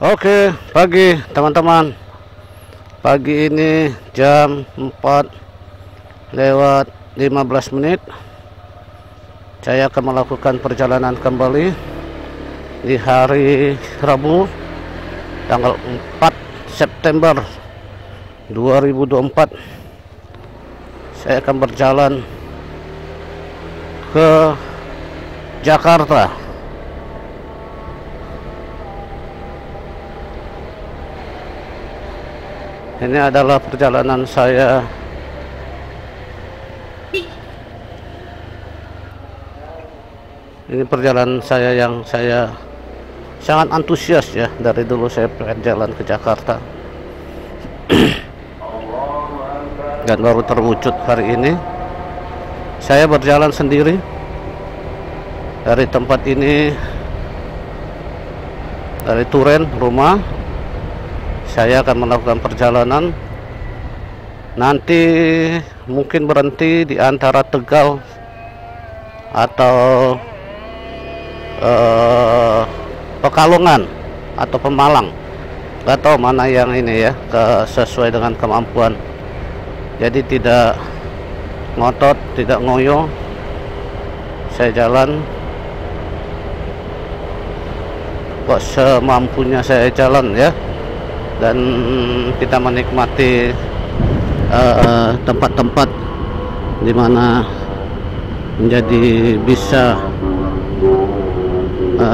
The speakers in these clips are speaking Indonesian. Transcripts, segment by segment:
Oke, pagi teman-teman. Pagi ini jam 4:15. Saya akan melakukan perjalanan kembali di hari Rabu tanggal 4 September 2024. Saya akan berjalan ke Jakarta. Ini adalah perjalanan saya yang saya sangat antusias ya. Dari dulu saya pengen jalan ke Jakarta dan baru terwujud hari ini. Saya berjalan sendiri dari tempat ini, dari Turen rumah. Saya akan melakukan perjalanan, nanti mungkin berhenti di antara Tegal atau Pekalongan atau Pemalang. Gak tahu mana yang ini ya, sesuai dengan kemampuan. Jadi tidak ngotot, tidak ngoyo. Saya jalan kok semampunya saya jalan ya. Dan kita menikmati tempat-tempat di mana menjadi bisa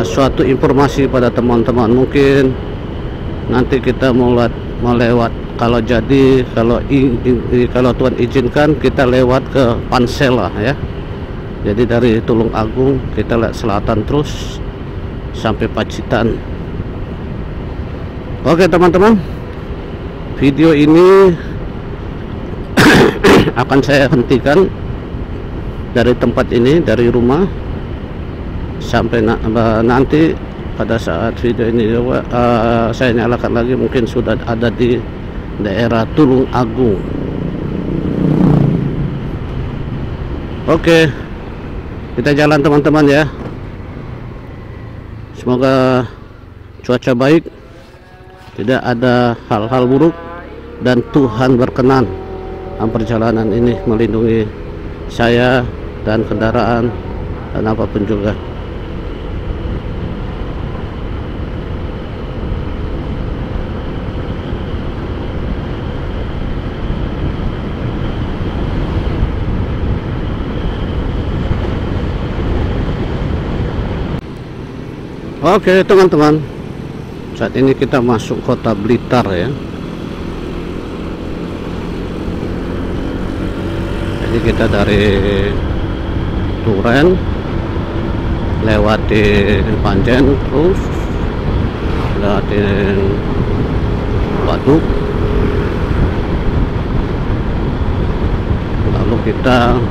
suatu informasi pada teman-teman. Mungkin nanti kita melewat, kalau Tuhan izinkan, kita lewat ke Pansela ya. Jadi dari Tulung Agung kita lihat selatan terus sampai Pacitan. Oke teman-teman, video ini akan saya hentikan dari tempat ini, dari rumah, sampai nanti pada saat video ini saya nyalakan lagi, mungkin sudah ada di daerah Tulung Agung. Oke, kita jalan teman-teman ya. Semoga cuaca baik, tidak ada hal-hal buruk, dan Tuhan berkenan dalam perjalanan ini melindungi saya dan kendaraan dan apapun juga. Oke teman-teman, saat ini kita masuk kota Blitar ya. Jadi kita dari Turen lewatin Panjen, terus lewatin Waduk, lalu kita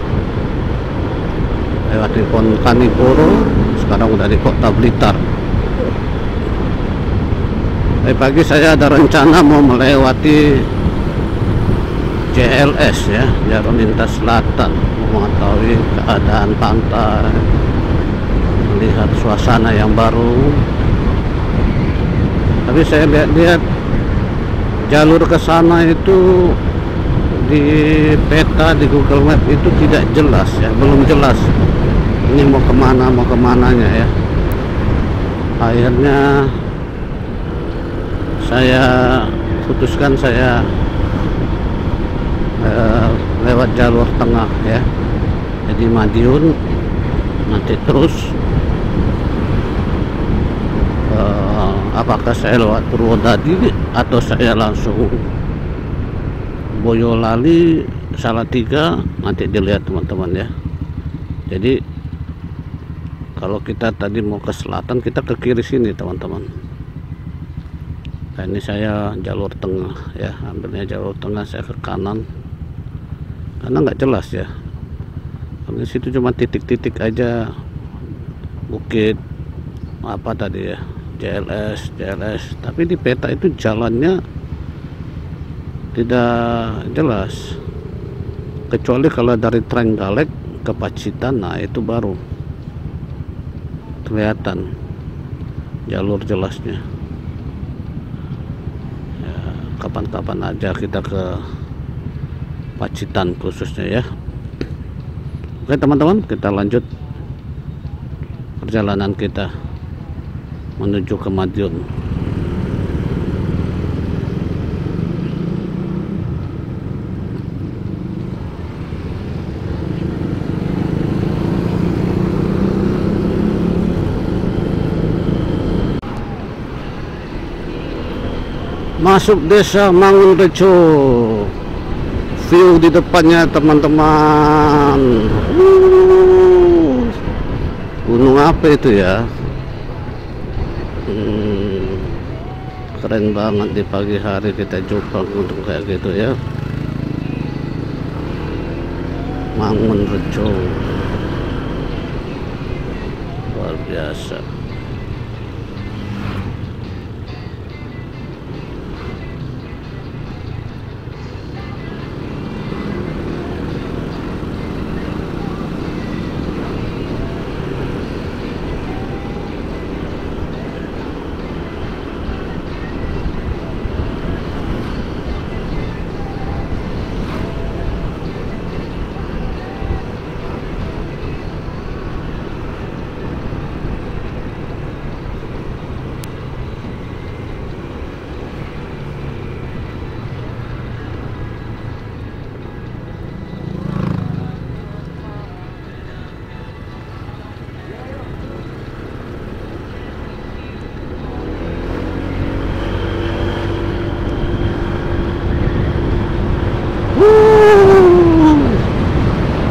lewatin Ponkanigoro. Sekarang udah di kota Blitar. Pagi saya ada rencana mau melewati JLS ya, Jalur Lintas Selatan, mengetahui keadaan pantai, melihat suasana yang baru. Tapi saya lihat jalur ke sana itu di peta di Google Map itu tidak jelas ya, belum jelas ini mau kemananya ya. Akhirnya saya putuskan saya lewat jalur tengah ya, jadi Madiun, nanti terus apakah saya lewat Purwodadi atau saya langsung Boyolali, Salatiga, nanti dilihat teman-teman ya. Jadi kalau kita tadi mau ke selatan, kita ke kiri sini teman-teman. Nah, ini saya jalur tengah ya, ambilnya jalur tengah, saya ke kanan karena nggak jelas ya. Karena situ cuma titik-titik aja, bukit apa tadi ya, JLS, tapi di peta itu jalannya tidak jelas, kecuali kalau dari Trenggalek ke Pacitan, nah itu baru kelihatan jalur jelasnya. kapan-kapan aja kita ke Pacitan khususnya ya. Oke teman-teman, kita lanjut perjalanan kita menuju ke Madiun. Masuk desa Mangunrejo, view di depannya teman-teman. Gunung apa itu ya? Keren banget di pagi hari kita jumpa gunung kayak gitu ya. Mangunrejo, luar biasa.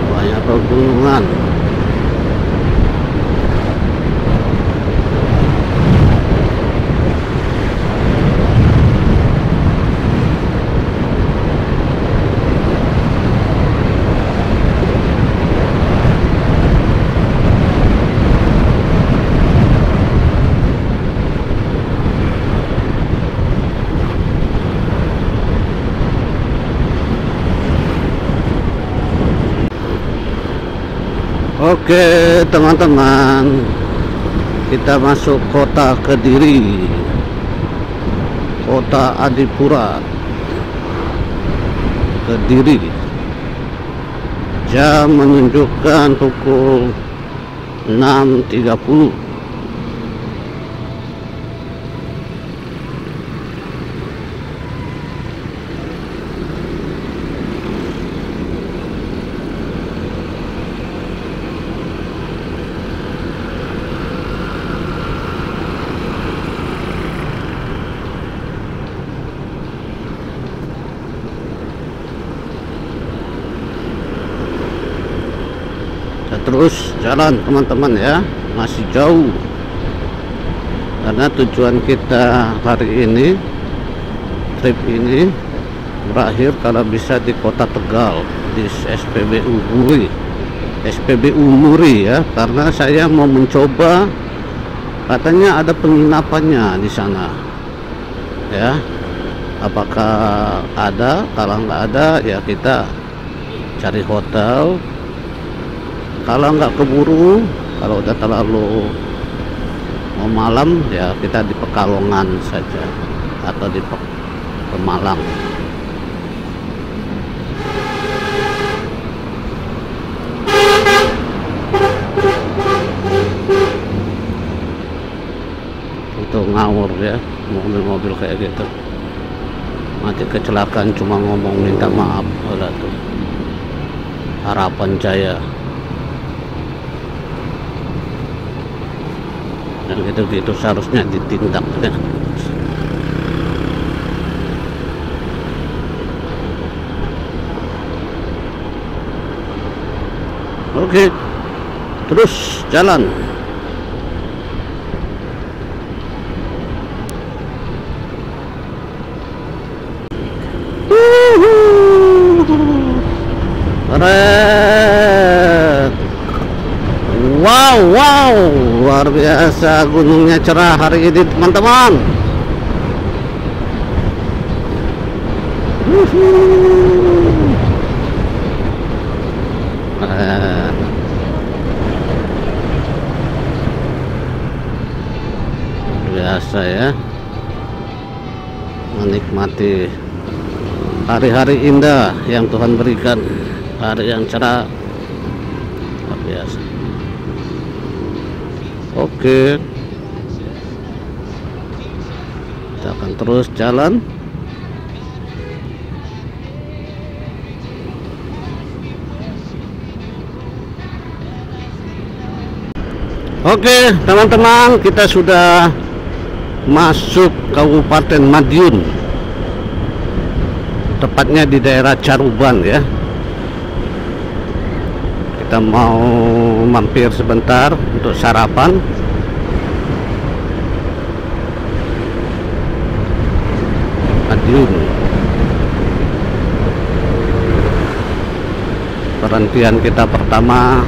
Banyak pegunungan. Oke teman-teman, kita masuk kota Kediri, kota Adipura, Kediri. Jam menunjukkan pukul 6.30. Terus jalan teman-teman ya, masih jauh karena tujuan kita hari ini, trip ini berakhir kalau bisa di kota Tegal, di SPBU Muri ya, karena saya mau mencoba, katanya ada penginapannya di sana ya. Apakah ada? Kalau nggak ada ya kita cari hotel. Kalau nggak keburu, kalau udah terlalu mau malam ya kita di Pekalongan saja atau di Pemalang. Itu ngawur ya, mobil-mobil kayak gitu. Mati kecelakaan cuma ngomong minta maaf. Udah tuh Harapan Jaya. Dan gitu-gitu seharusnya ditindak ya. Oke, terus jalan. Keren. Wow, luar biasa, gunungnya cerah hari ini teman-teman. Biasa ya. menikmati hari-hari indah yang Tuhan berikan, hari yang cerah luar biasa. Oke, kita akan terus jalan. Oke teman-teman, kita sudah masuk Kabupaten Madiun, tepatnya di daerah Caruban ya. Kita mau mampir sebentar untuk sarapan. Madiun, perhentian kita pertama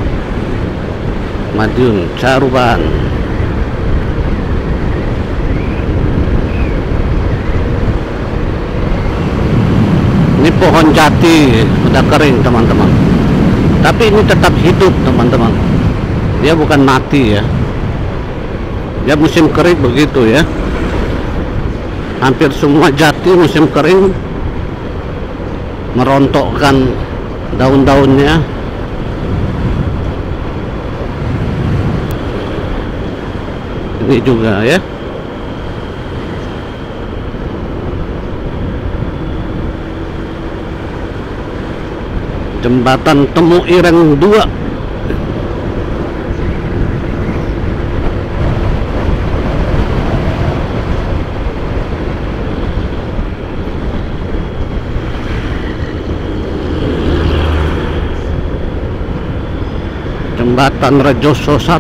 Madiun, Caruban. Ini pohon jati udah kering teman-teman, tapi ini tetap hidup teman-teman, dia bukan mati ya. Dia musim kering begitu ya, hampir semua jati musim kering merontokkan daun-daunnya. Ini juga ya, jembatan Temu Ireng 2. Jembatan Rejoso 1.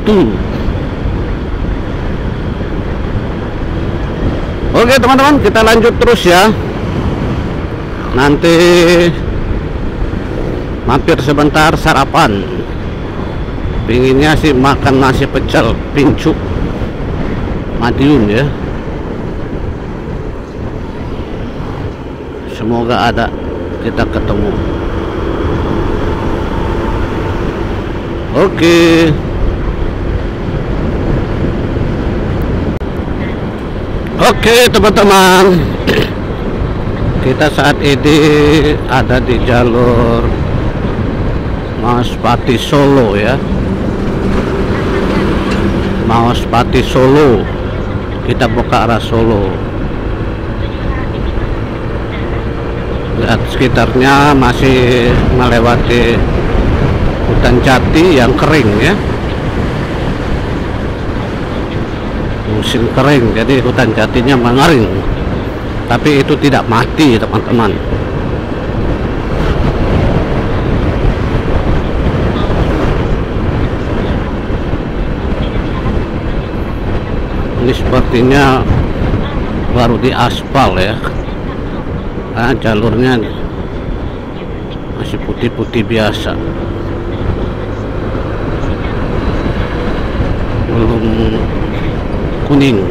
Oke teman-teman, kita lanjut terus ya. Nanti mampir sebentar sarapan. Pinginnya sih makan nasi pecel pincuk Madiun ya. Semoga ada, kita ketemu. Oke. Oke teman-teman, kita saat ini ada di jalur Maospati Solo ya. Maospati Solo, kita mau ke arah Solo. Lihat sekitarnya masih melewati hutan jati yang kering ya. Musim kering, jadi hutan jatinya mengering, tapi itu tidak mati teman-teman. Ini sepertinya baru diaspal ya, karena jalurnya masih putih-putih biasa, belum kuning.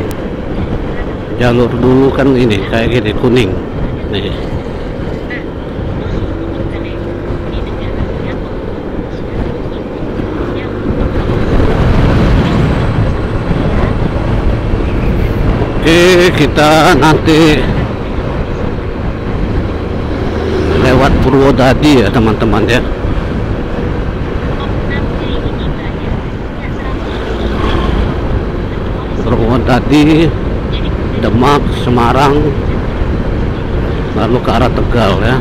Jalur dulu kan ini kayak gini kuning nih. Oke, kita nanti lewat Purwodadi ya teman-teman ya. Purwodadi, Demak, Semarang, lalu ke arah Tegal ya.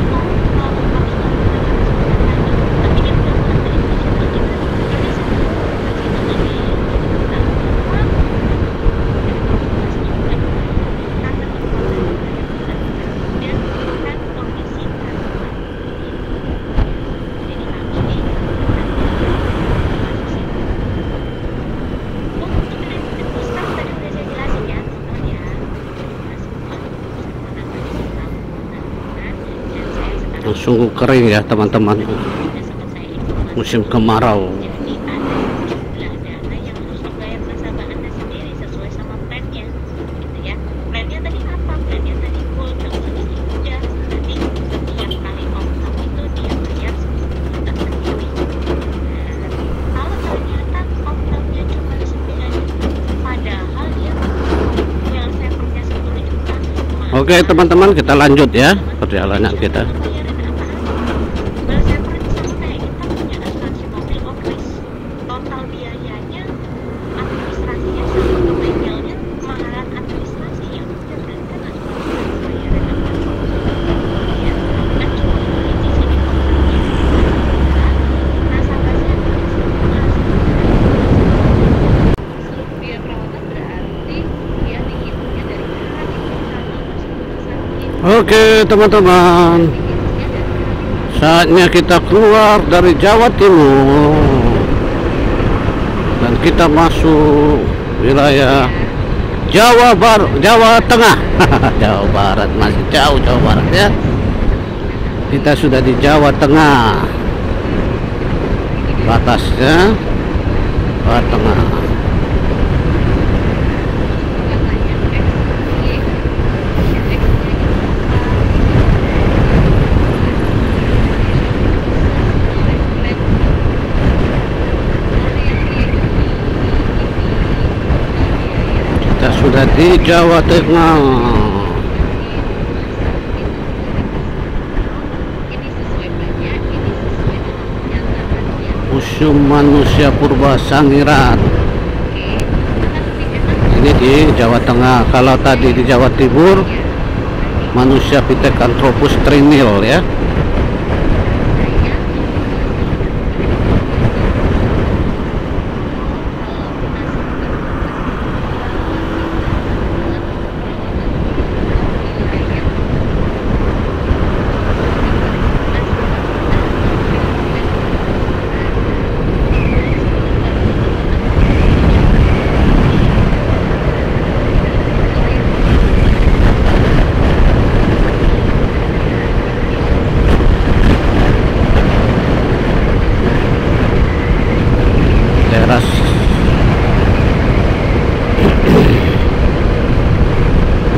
Sungguh kering ya teman-teman, musim kemarau. Oke teman-teman, kita lanjut ya perjalanan kita. Oke teman-teman, saatnya kita keluar dari Jawa Timur dan kita masuk wilayah Jawa Tengah. Jawa Barat masih jauh, Jawa Barat ya. Kita sudah di Jawa Tengah, batasnya Jawa Tengah. Kita sudah di Jawa Tengah. Museum Manusia Purba Sangiran. Ini di Jawa Tengah. Kalau tadi di Jawa Timur, manusia Pithecanthropus trinil ya.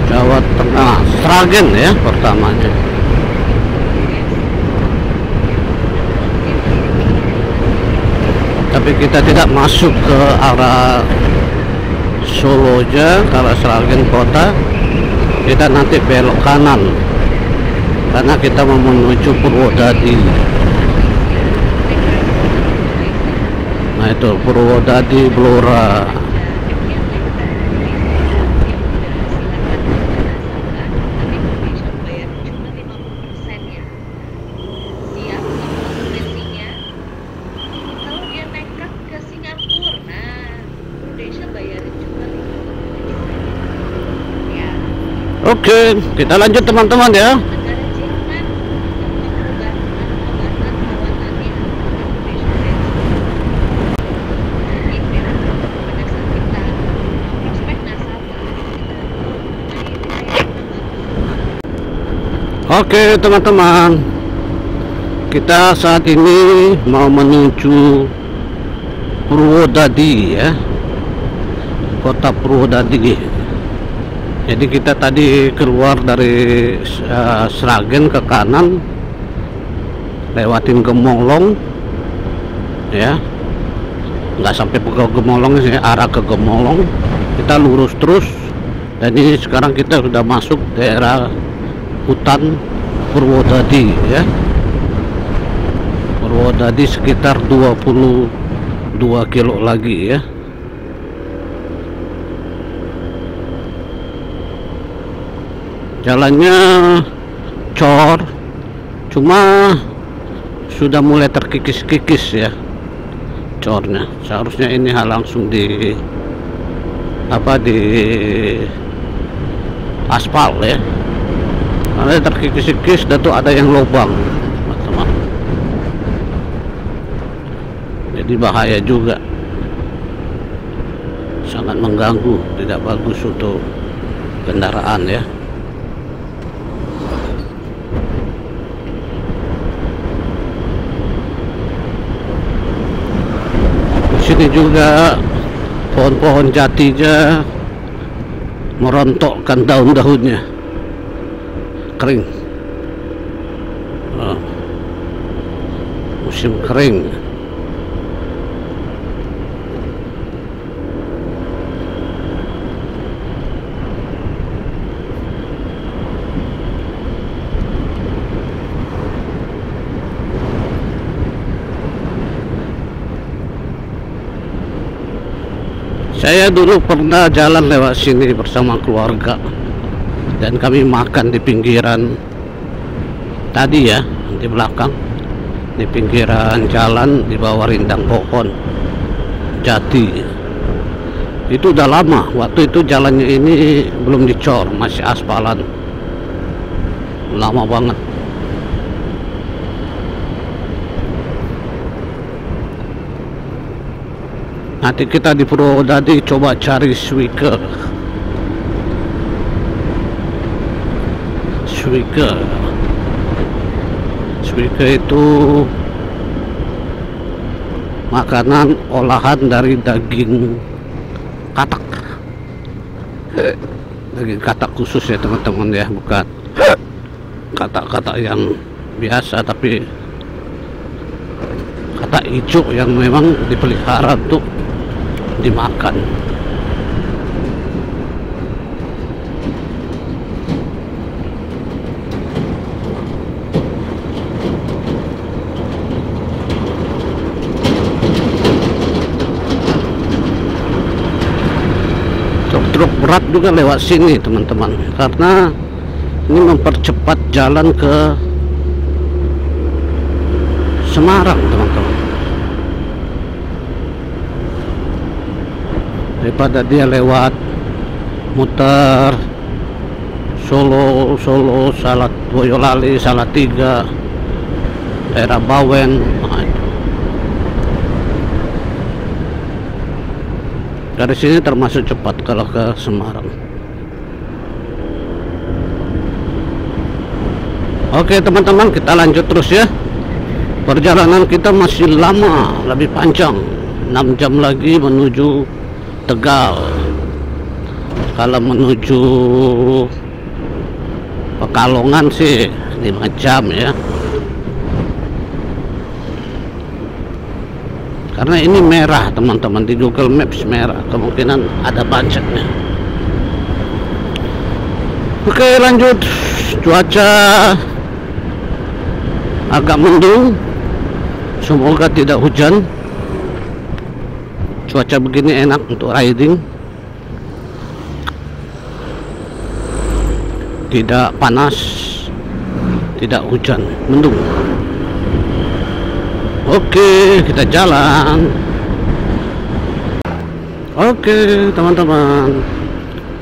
Jawa Tengah, Sragen ya pertamanya. Tapi kita tidak masuk ke arah Solo aja, kalau Sragen kota. Kita nanti belok kanan karena kita mau menuju Purwodadi. Nah itu Purwodadi Blora. Oke, kita lanjut teman-teman ya. Oke teman-teman, kita saat ini mau menuju Purwodadi ya, kota Purwodadi. Jadi kita tadi keluar dari Sragen ke kanan, lewatin Gemolong ya, nggak sampai ke Gemolong sih, arah ke Gemolong. Kita lurus terus, dan ini sekarang kita sudah masuk daerah hutan Purwodadi ya. Purwodadi sekitar 22 kilo lagi ya. Jalannya cor, cuma sudah mulai terkikis-kikis ya cornya. Seharusnya ini langsung di di aspal ya. Ada terkikis-kikis dan tuh ada yang lubang, teman-teman. Jadi bahaya juga, sangat mengganggu, tidak bagus untuk kendaraan ya. Di sini juga pohon-pohon jatinya merontokkan daun-daunnya, kering. Musim kering. Saya dulu pernah jalan lewat sini bersama keluarga, dan kami makan di pinggiran tadi ya, di belakang, di pinggiran jalan di bawah rindang pohon jati. Itu udah lama, waktu itu jalannya ini belum dicor, masih aspalan, lama banget. Nanti kita di Purwodadi coba cari Swike itu makanan olahan dari daging katak, daging katak khusus ya teman-teman ya, bukan katak-katak yang biasa, tapi katak hijau yang memang dipelihara untuk dimakan. Truk-truk berat juga lewat sini teman-teman, karena ini mempercepat jalan ke Semarang teman-teman, daripada dia lewat muter Solo, Boyolali, Salatiga, daerah Bawen. Nah, itu. Dari sini termasuk cepat kalau ke Semarang. Oke teman-teman, kita lanjut terus ya. Perjalanan kita masih lama, lebih panjang, 6 jam lagi menuju Tegal. Kalau menuju Pekalongan sih 5 jam ya, karena ini merah teman-teman, di Google Maps merah, kemungkinan ada macetnya. Oke lanjut. Cuaca agak mendung, semoga tidak hujan. Cuaca begini enak untuk riding, tidak panas, tidak hujan, mendung. Oke, kita jalan. Oke teman-teman,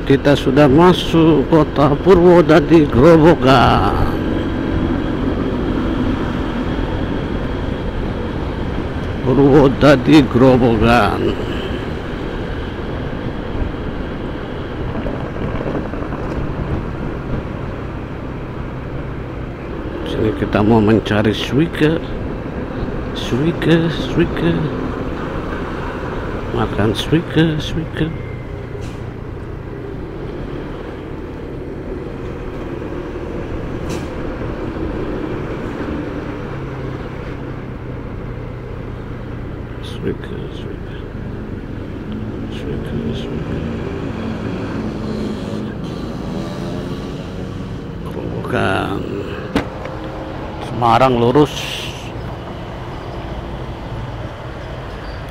kita sudah masuk kota Purwodadi Grobogan. Purwodadi Grobogan. Sini kita mau mencari Swike, makan Swike. Bukan Semarang lurus,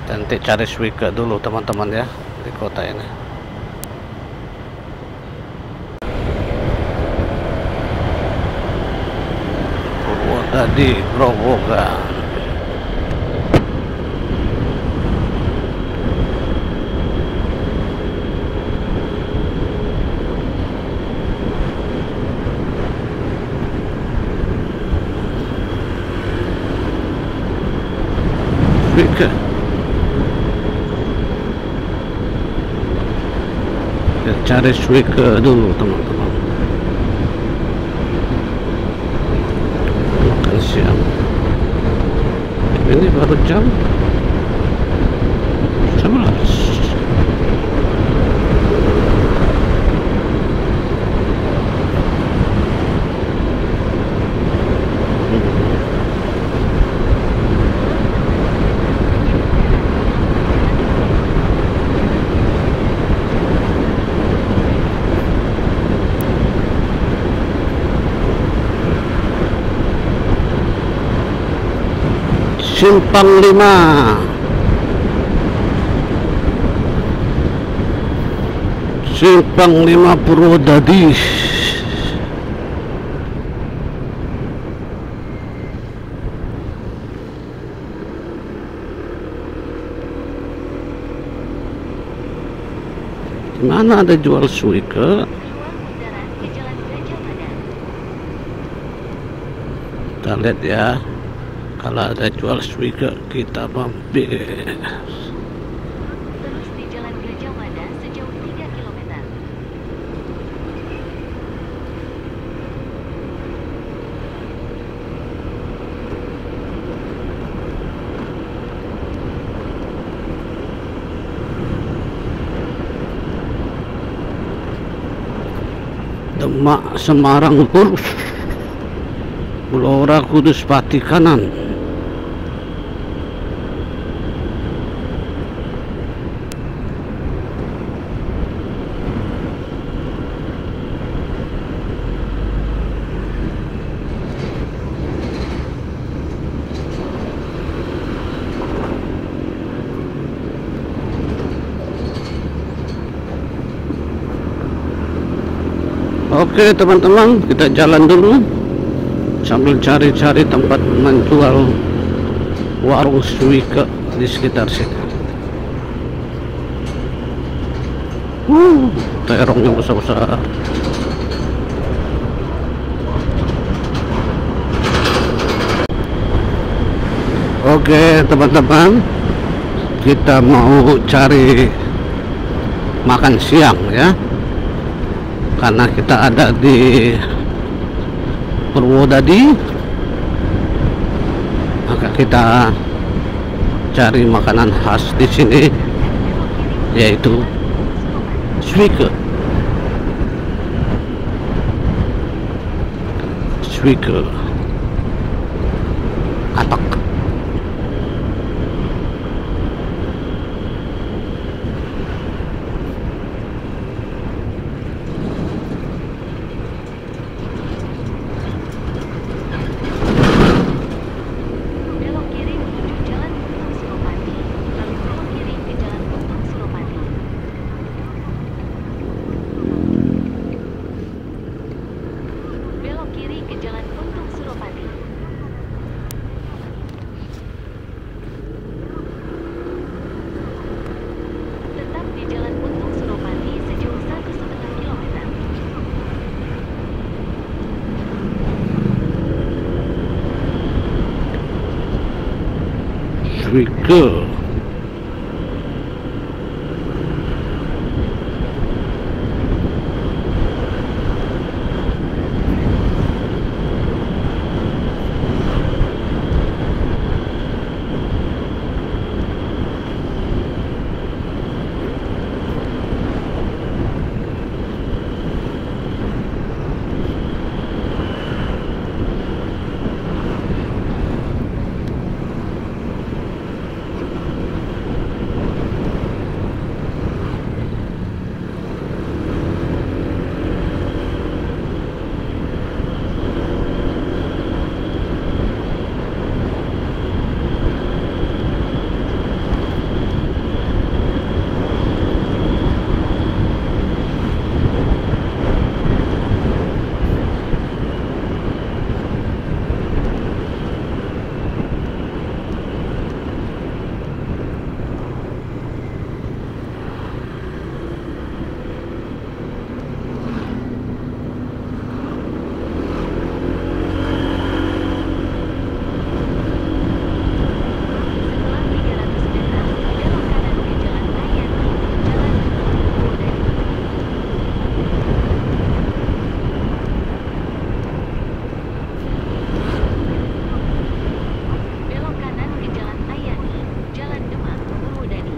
nanti cari Swike dulu teman-teman ya di kota ini. Purwodadi Grobogan. Swike. Kita cari Swike dulu teman-teman. Makan siang. Ini baru jam 11. Simpang 5. Simpang 5 Purwodadi. Mana ada jual suike? Kita lihat ya, kalau ada jual suike kita mampir. Terus di Jalan Gajah Mada sejauh 3 km. Demak Semarang Pur, Blora Kudus Pati kanan. Oke teman-teman, kita jalan dulu sambil cari-cari tempat menjual warung suike di sekitar sini. Terongnya besar-besar. Oke teman-teman, kita mau cari makan siang ya, karena kita ada di Purwodadi, maka kita cari makanan khas di sini, yaitu suike. Suike katak. Belok kiri menuju Jalan Untung Suropati, lalu belok kiri ke Jalan Untung Suropati. Belok kiri ke Jalan Untung Suropati. Tetap di Jalan Untung Suropati sejauh 1,5 km. Suike. Setelah 300 meter, belok kanan ke Jalan Ayani, Jalan Purwodadi. Belok kanan ke Jalan Ayani, Jalan Demak, Purwodadi.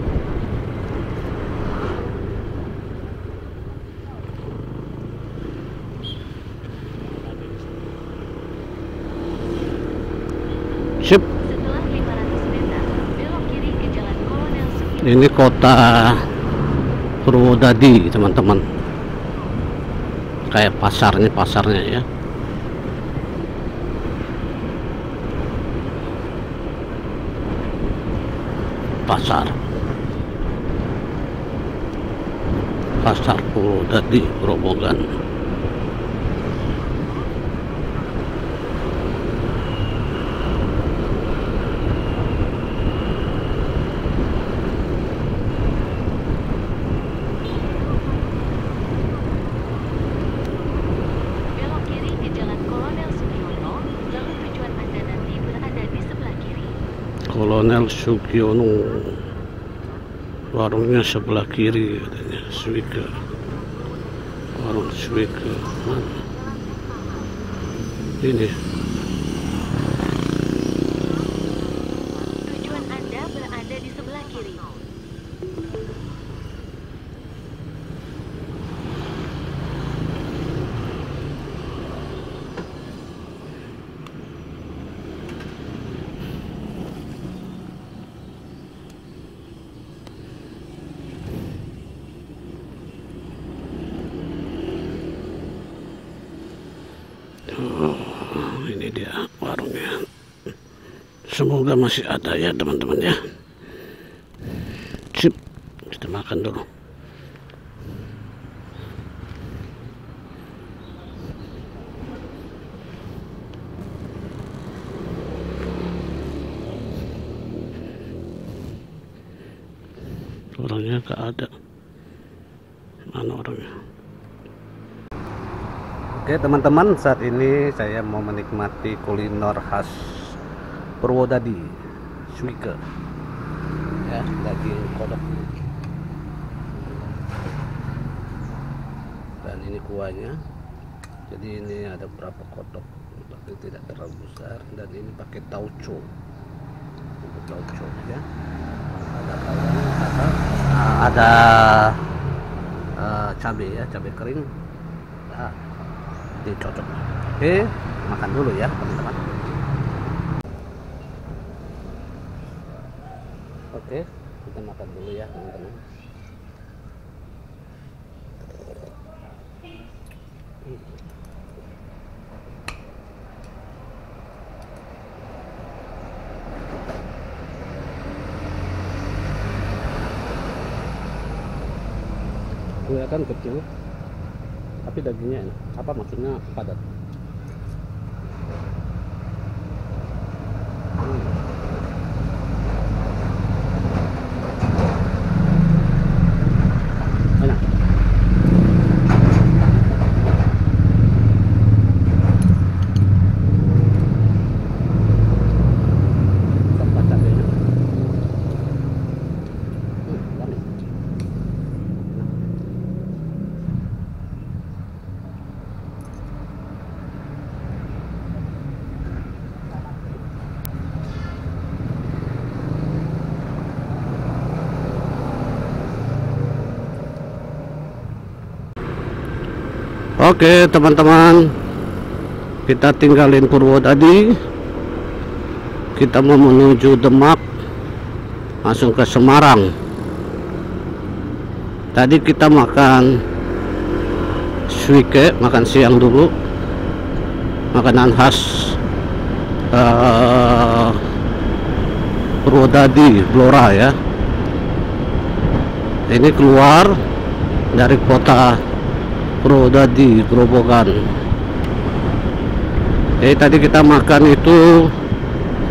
Sip. Setelah 500 meter, belok kiri ke Jalan Kolonel Sudirman. Ini kota Purwodadi teman-teman, kayak pasarnya ya. Pasar. Pasar Purwodadi Grobogan. Belok kiri ke Jalan Kolonel Sugiono, lalu tujuan Anda nanti berada di sebelah kiri. Kolonel Sugiono, warungnya sebelah kiri katanya. Swike, warung Swike. Ini Tujuan Anda berada di sebelah kiri. ini dia warungnya. Semoga masih ada ya teman-teman ya. Sip, kita makan dulu. Orangnya gak ada. Mana orangnya? Oke teman-teman, saat ini saya mau menikmati kuliner khas Purwodadi, Swike ya, daging kodok dan ini kuahnya. Jadi ini ada berapa kodok, tapi tidak terlalu besar, dan ini pakai tauco, untuk tauco ya. Ada bawang, ada cabai ya, cabai kering. Nah, ini cocok. Oke, makan dulu ya teman-teman. Oke, kita makan dulu ya teman-teman. Kuahnya kan kecil, tapi dagingnya enak. Apa maksudnya padat? Enak. Tanpa cabenya. Wangi. Oke teman-teman, kita tinggalin Purwodadi, kita mau menuju Demak, langsung ke Semarang. Tadi kita makan Swike, makan siang dulu, makanan khas Purwodadi, Blora ya. Ini keluar dari kota Purwodadi, Grobogan. Tadi kita makan itu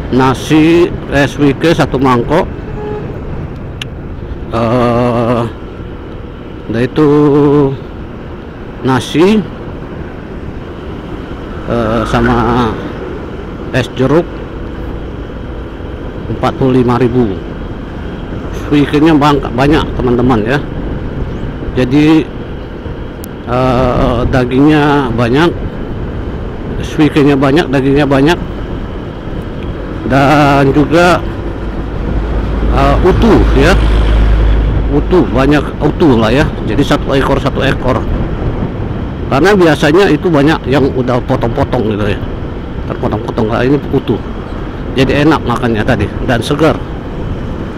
nasi Swike 1 mangkok. Nah itu nasi sama es jeruk 45.000. Swike-nya banyak teman-teman ya. Jadi dagingnya banyak, Swike-nya banyak, dagingnya banyak, dan juga utuh ya, utuh, banyak utuh lah ya. Jadi satu ekor, karena biasanya itu banyak yang udah potong-potong gitu ya, terpotong-potong. Ini utuh, jadi enak makannya tadi, dan segar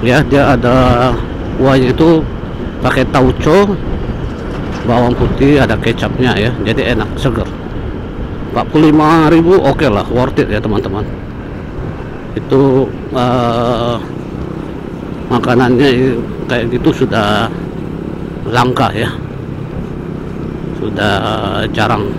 ya. Dia ada kuahnya itu pakai tauco, bawang putih, ada kecapnya ya, jadi enak, segar. 45.000 oke lah, worth it ya teman-teman. Itu makanannya kayak gitu sudah langka ya. sudah jarang.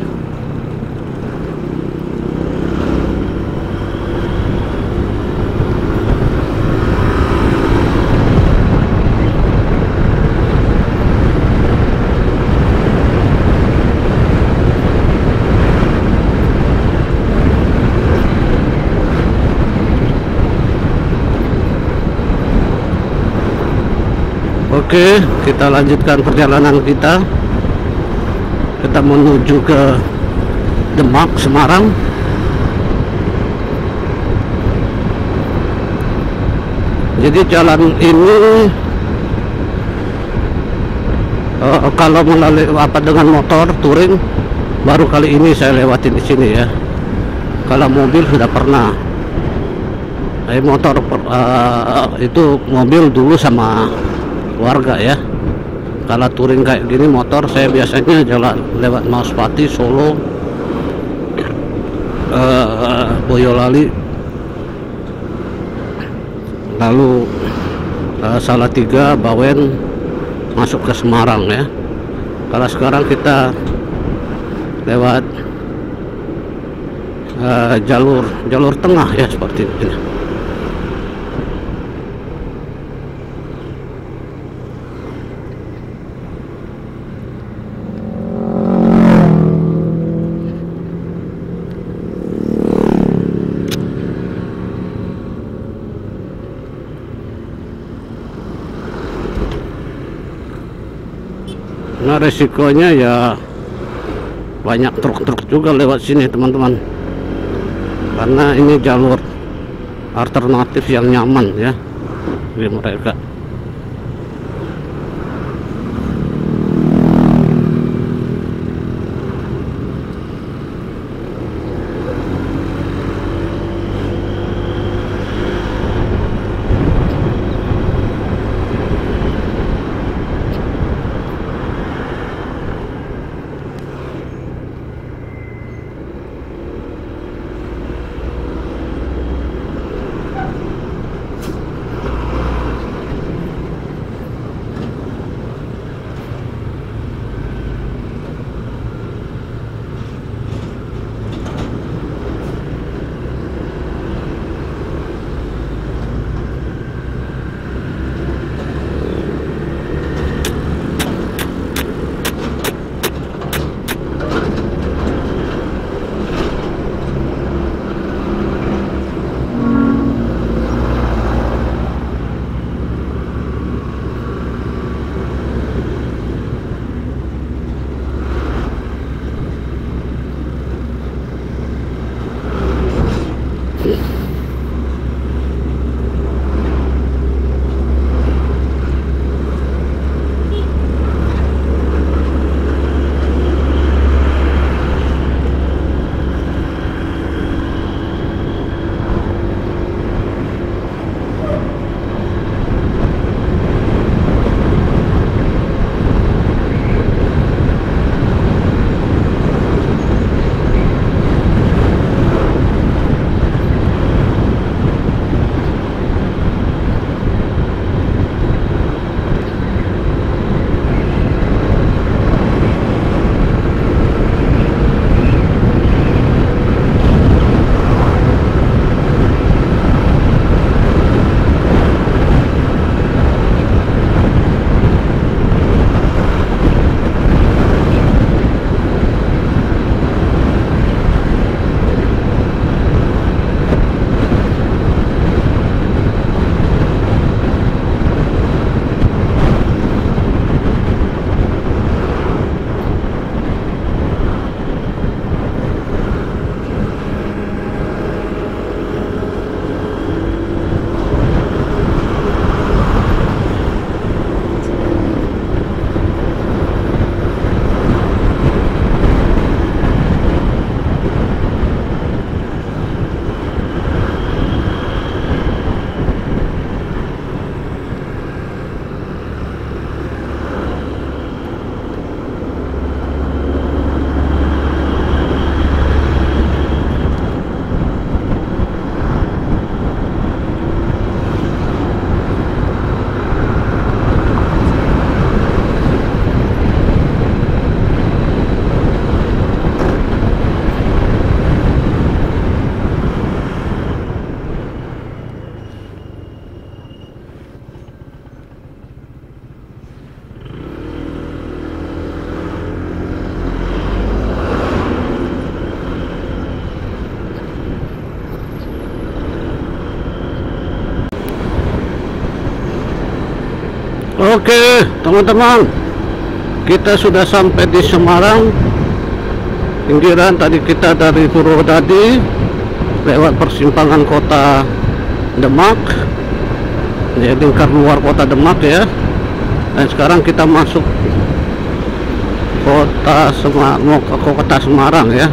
Oke, kita lanjutkan perjalanan kita. Kita menuju ke Demak, Semarang. Jadi jalan ini kalau melalui dengan motor touring baru kali ini saya lewatin di sini ya. Kalau mobil sudah pernah. Motor itu mobil dulu sama warga ya. Kalau touring kayak gini motor saya biasanya jalan lewat Mauspati, Solo, Boyolali, lalu Salatiga, Bawen, masuk ke Semarang ya. Kalau sekarang kita lewat jalur tengah ya, seperti ini. Nah, resikonya ya banyak truk-truk juga lewat sini teman-teman, karena ini jalur alternatif yang nyaman ya bagi mereka. Oke teman-teman, kita sudah sampai di Semarang. Pinggiran tadi kita dari Purwodadi lewat persimpangan kota Demak, ya, lingkar luar kota Demak ya. Dan sekarang kita masuk kota Semarang, mau ke kota Semarang ya.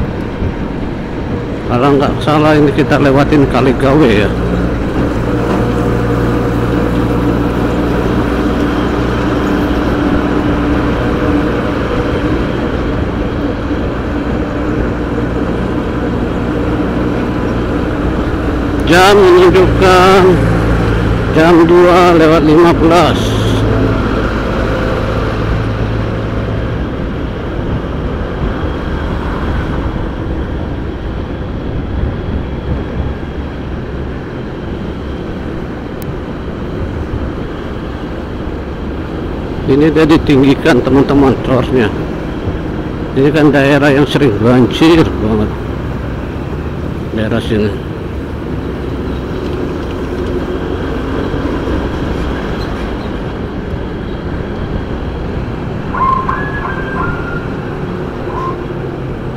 Kalau nggak salah ini kita lewatin Kaligawe ya. Jam menunjukkan jam 2:15. Ini dia ditinggikan teman-teman trosnya. Ini kan daerah yang sering banjir banget, daerah sini.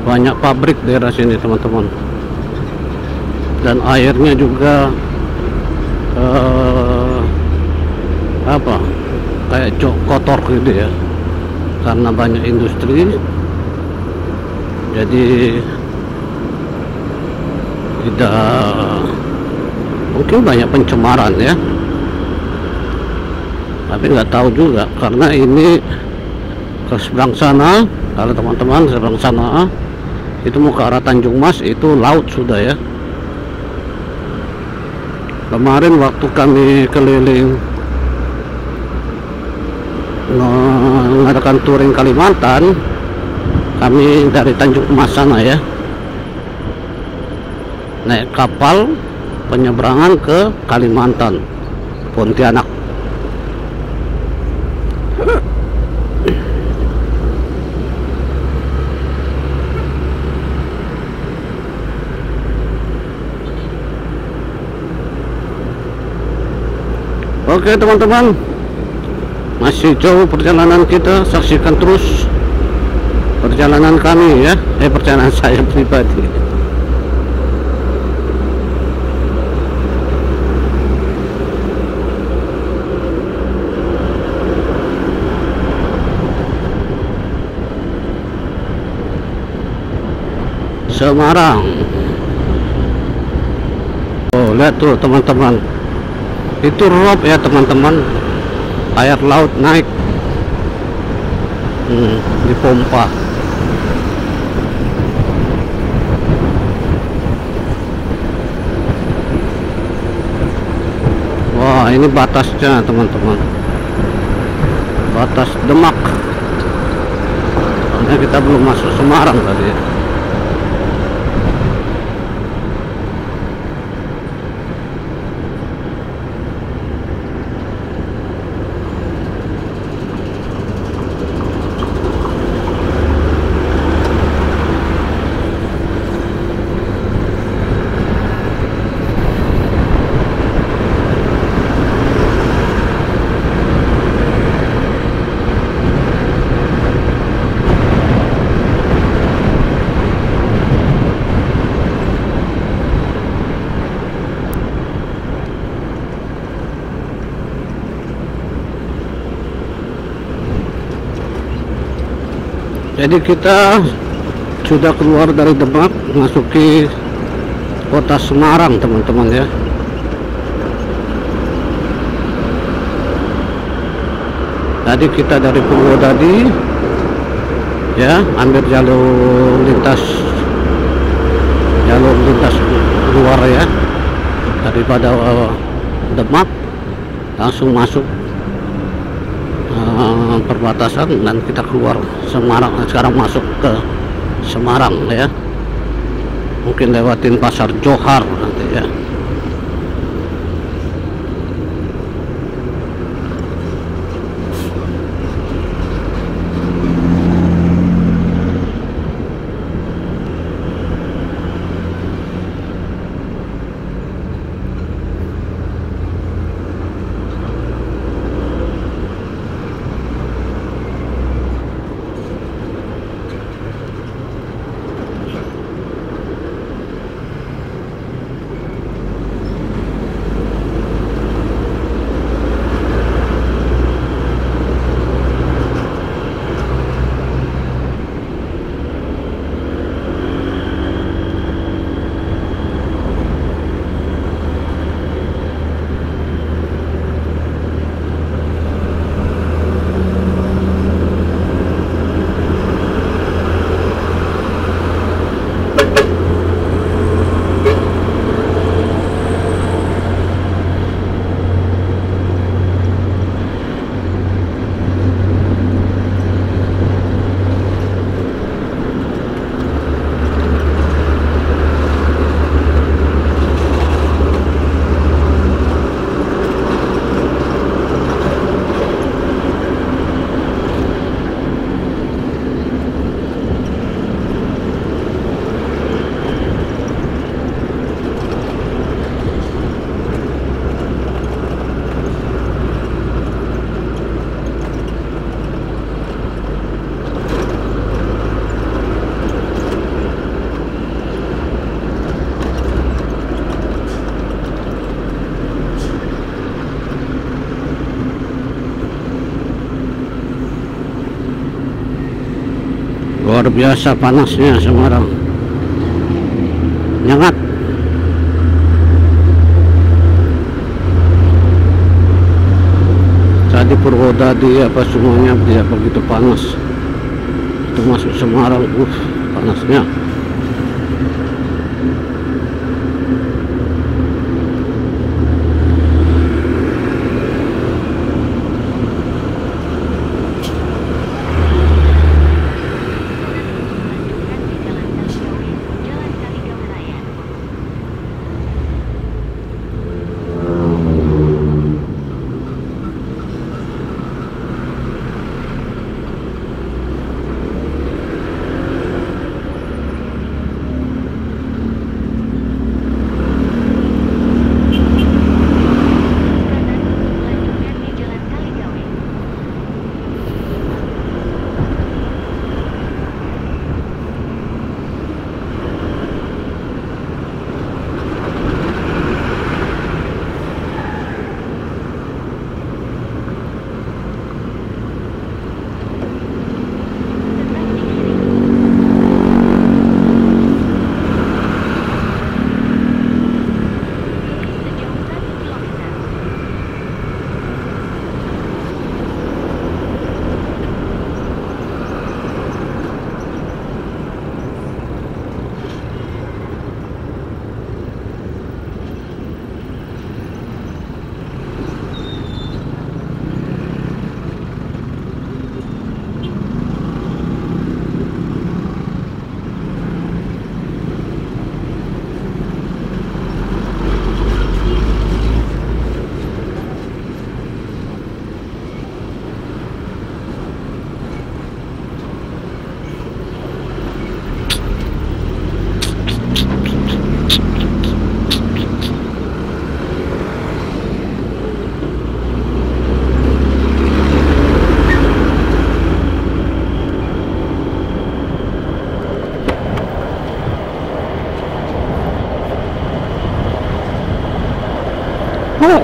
Banyak pabrik daerah sini teman-teman, dan airnya juga kayak kotor gitu ya, karena banyak industri. Jadi tidak, mungkin banyak pencemaran ya, tapi nggak tahu juga, karena ini ke seberang sana. Kalau teman-teman seberang sana itu mau ke arah Tanjung Mas, itu laut sudah ya. Kemarin waktu kami keliling mengadakan touring Kalimantan, kami dari Tanjung Mas sana ya, naik kapal penyeberangan ke Kalimantan, Pontianak. Oke teman-teman, masih jauh perjalanan kita, saksikan terus perjalanan kami ya, perjalanan saya pribadi. Semarang. Oh, lihat tuh teman-teman, itu rob ya teman-teman, air laut naik, dipompa. Wah, ini batasnya teman-teman, batas Demak, karena kita belum masuk Semarang tadi ya. Jadi kita sudah keluar dari Demak, masuki kota Semarang teman-teman ya. Tadi kita dari Purwodadi ya, ambil jalur lintas luar ya, daripada Demak, langsung masuk perbatasan, dan kita keluar Semarang. Sekarang masuk ke Semarang ya, mungkin lewatin Pasar Johar nanti ya. luar biasa panasnya Semarang, nyengat. Tadi Purwodadi apa semuanya tidak begitu panas, itu masuk Semarang, panasnya.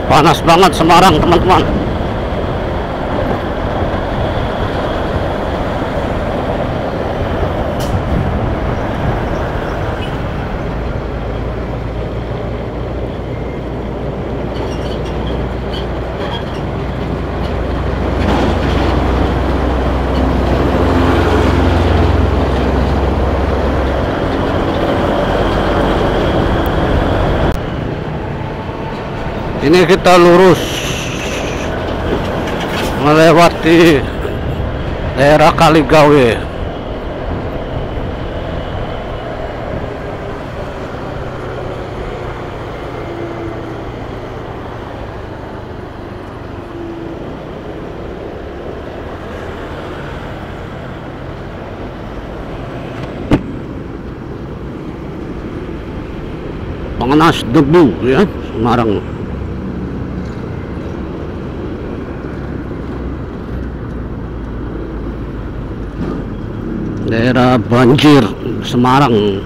Panas banget Semarang, teman-teman. Ini kita lurus melewati daerah Kaligawe. Panas debu ya Semarang. Daerah banjir Semarang.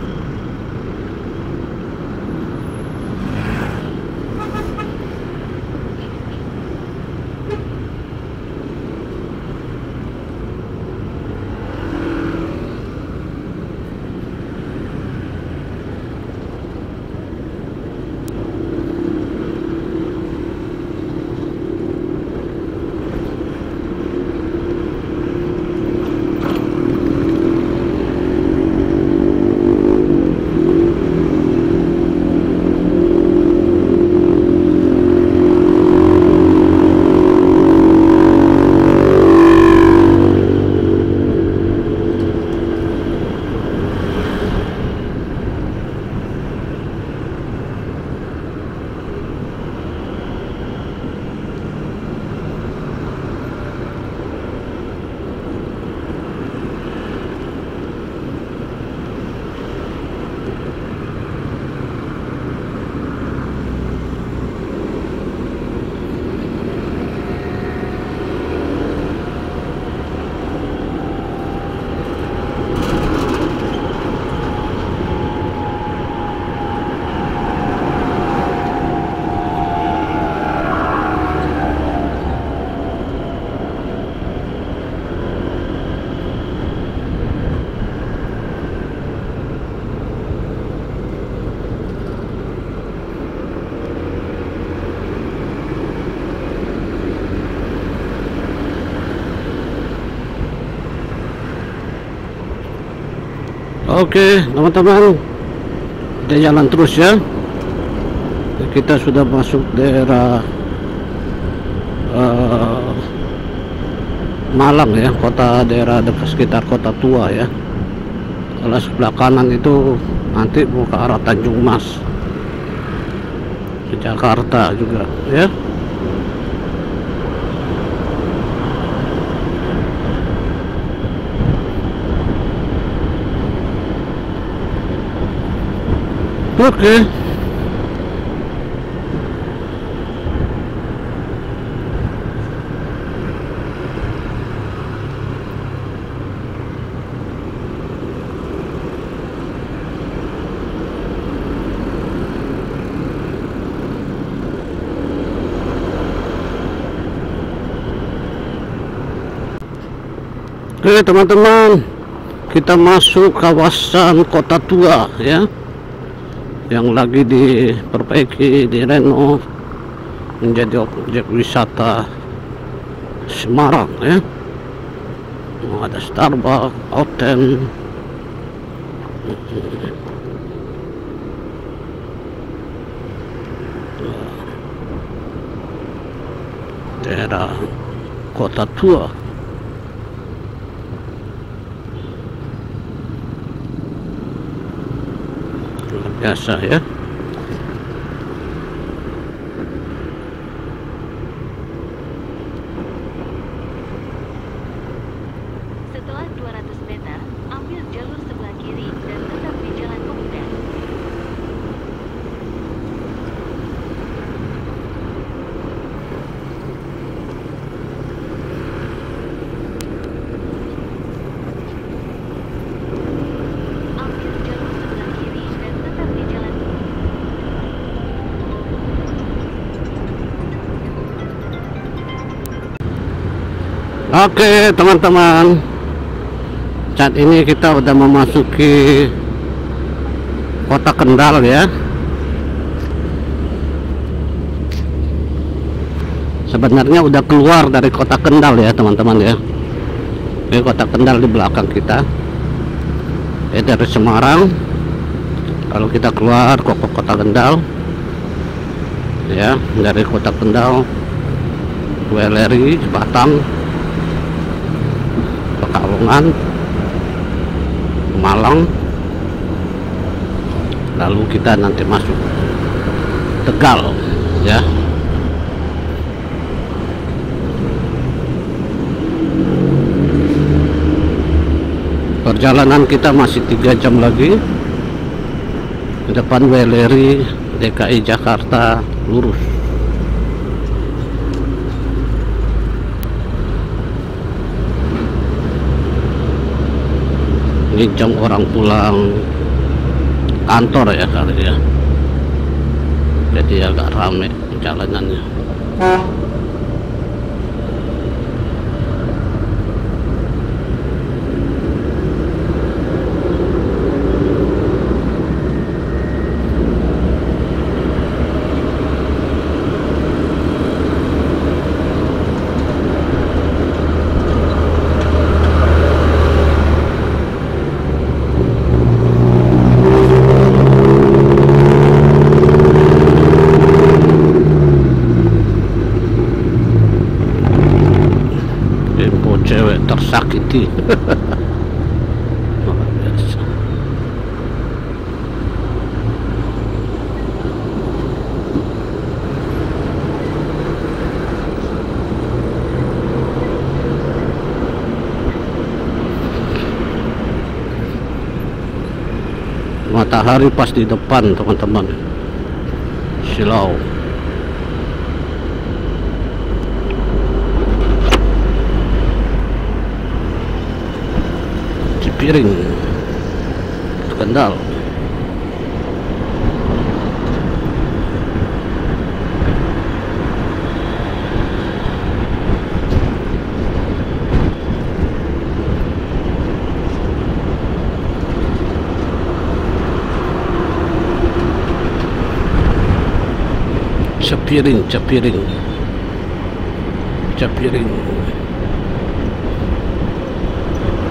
Oke teman-teman, kita jalan terus ya. Kita sudah masuk daerah Malang ya, daerah dekat sekitar Kota Tua ya. Kalau sebelah kanan itu nanti mau ke arah Tanjung Mas, ke Jakarta juga ya. Oke. Oke teman-teman, kita masuk kawasan Kota Tua ya, yang lagi diperbaiki, direnov menjadi objek wisata Semarang ya. Ada Starbucks, Outen, daerah Kota Tua. Biasa ya. Setelah 200 meter, ambil jalur sebelah kiri dan tetap di Jalan Pemuda. Ambil jalur sebelah kiri dan tetap di Jalan Oke teman-teman, saat ini kita udah memasuki Kota Kendal ya. Sebenarnya udah keluar dari Kota Kendal ya teman-teman ya. Ini Kota Kendal di belakang kita. Dari Semarang, kalau kita keluar ke Kota Kendal ya, dari Kota Kendal Weleri, Batang, Pekalongan, Malang, lalu kita nanti masuk Tegal ya. Perjalanan kita masih 3 jam lagi. Di depan Weleri, DKI Jakarta, lurus. Ini jam orang pulang kantor ya kali ya, jadi agak rame jalanannya. Cewek tersakiti. Luar biasa. Matahari pas di depan teman-teman. Silau. Piring Kendal. Cepiring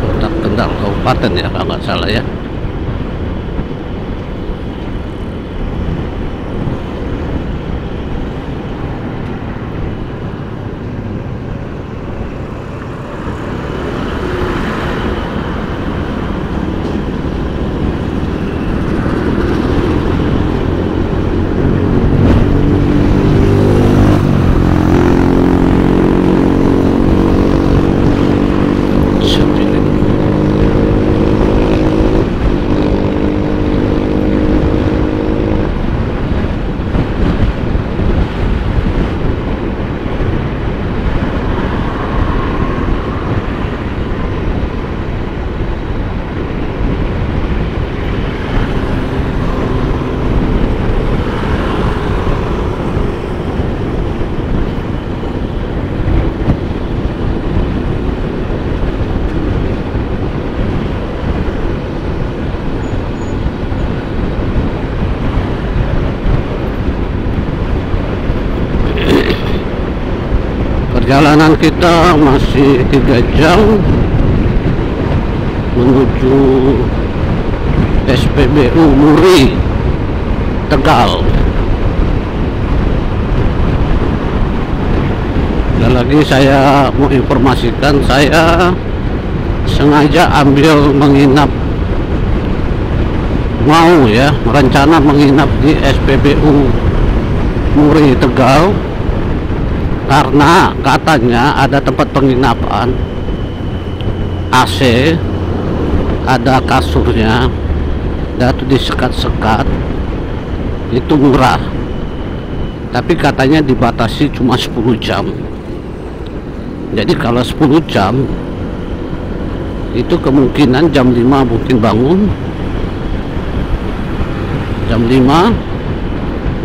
Kota Kendal Kabupaten ya kalau nggak salah ya. Perjalanan kita masih 3 jam menuju SPBU Muri Tegal. Dan lagi saya mau informasikan, saya sengaja ambil menginap, rencana menginap di SPBU Muri Tegal karena katanya ada tempat penginapan AC, ada kasurnya, dan itu disekat-sekat, itu murah, tapi katanya dibatasi cuma 10 jam. Jadi kalau 10 jam itu kemungkinan jam 5 mungkin bangun, jam 5,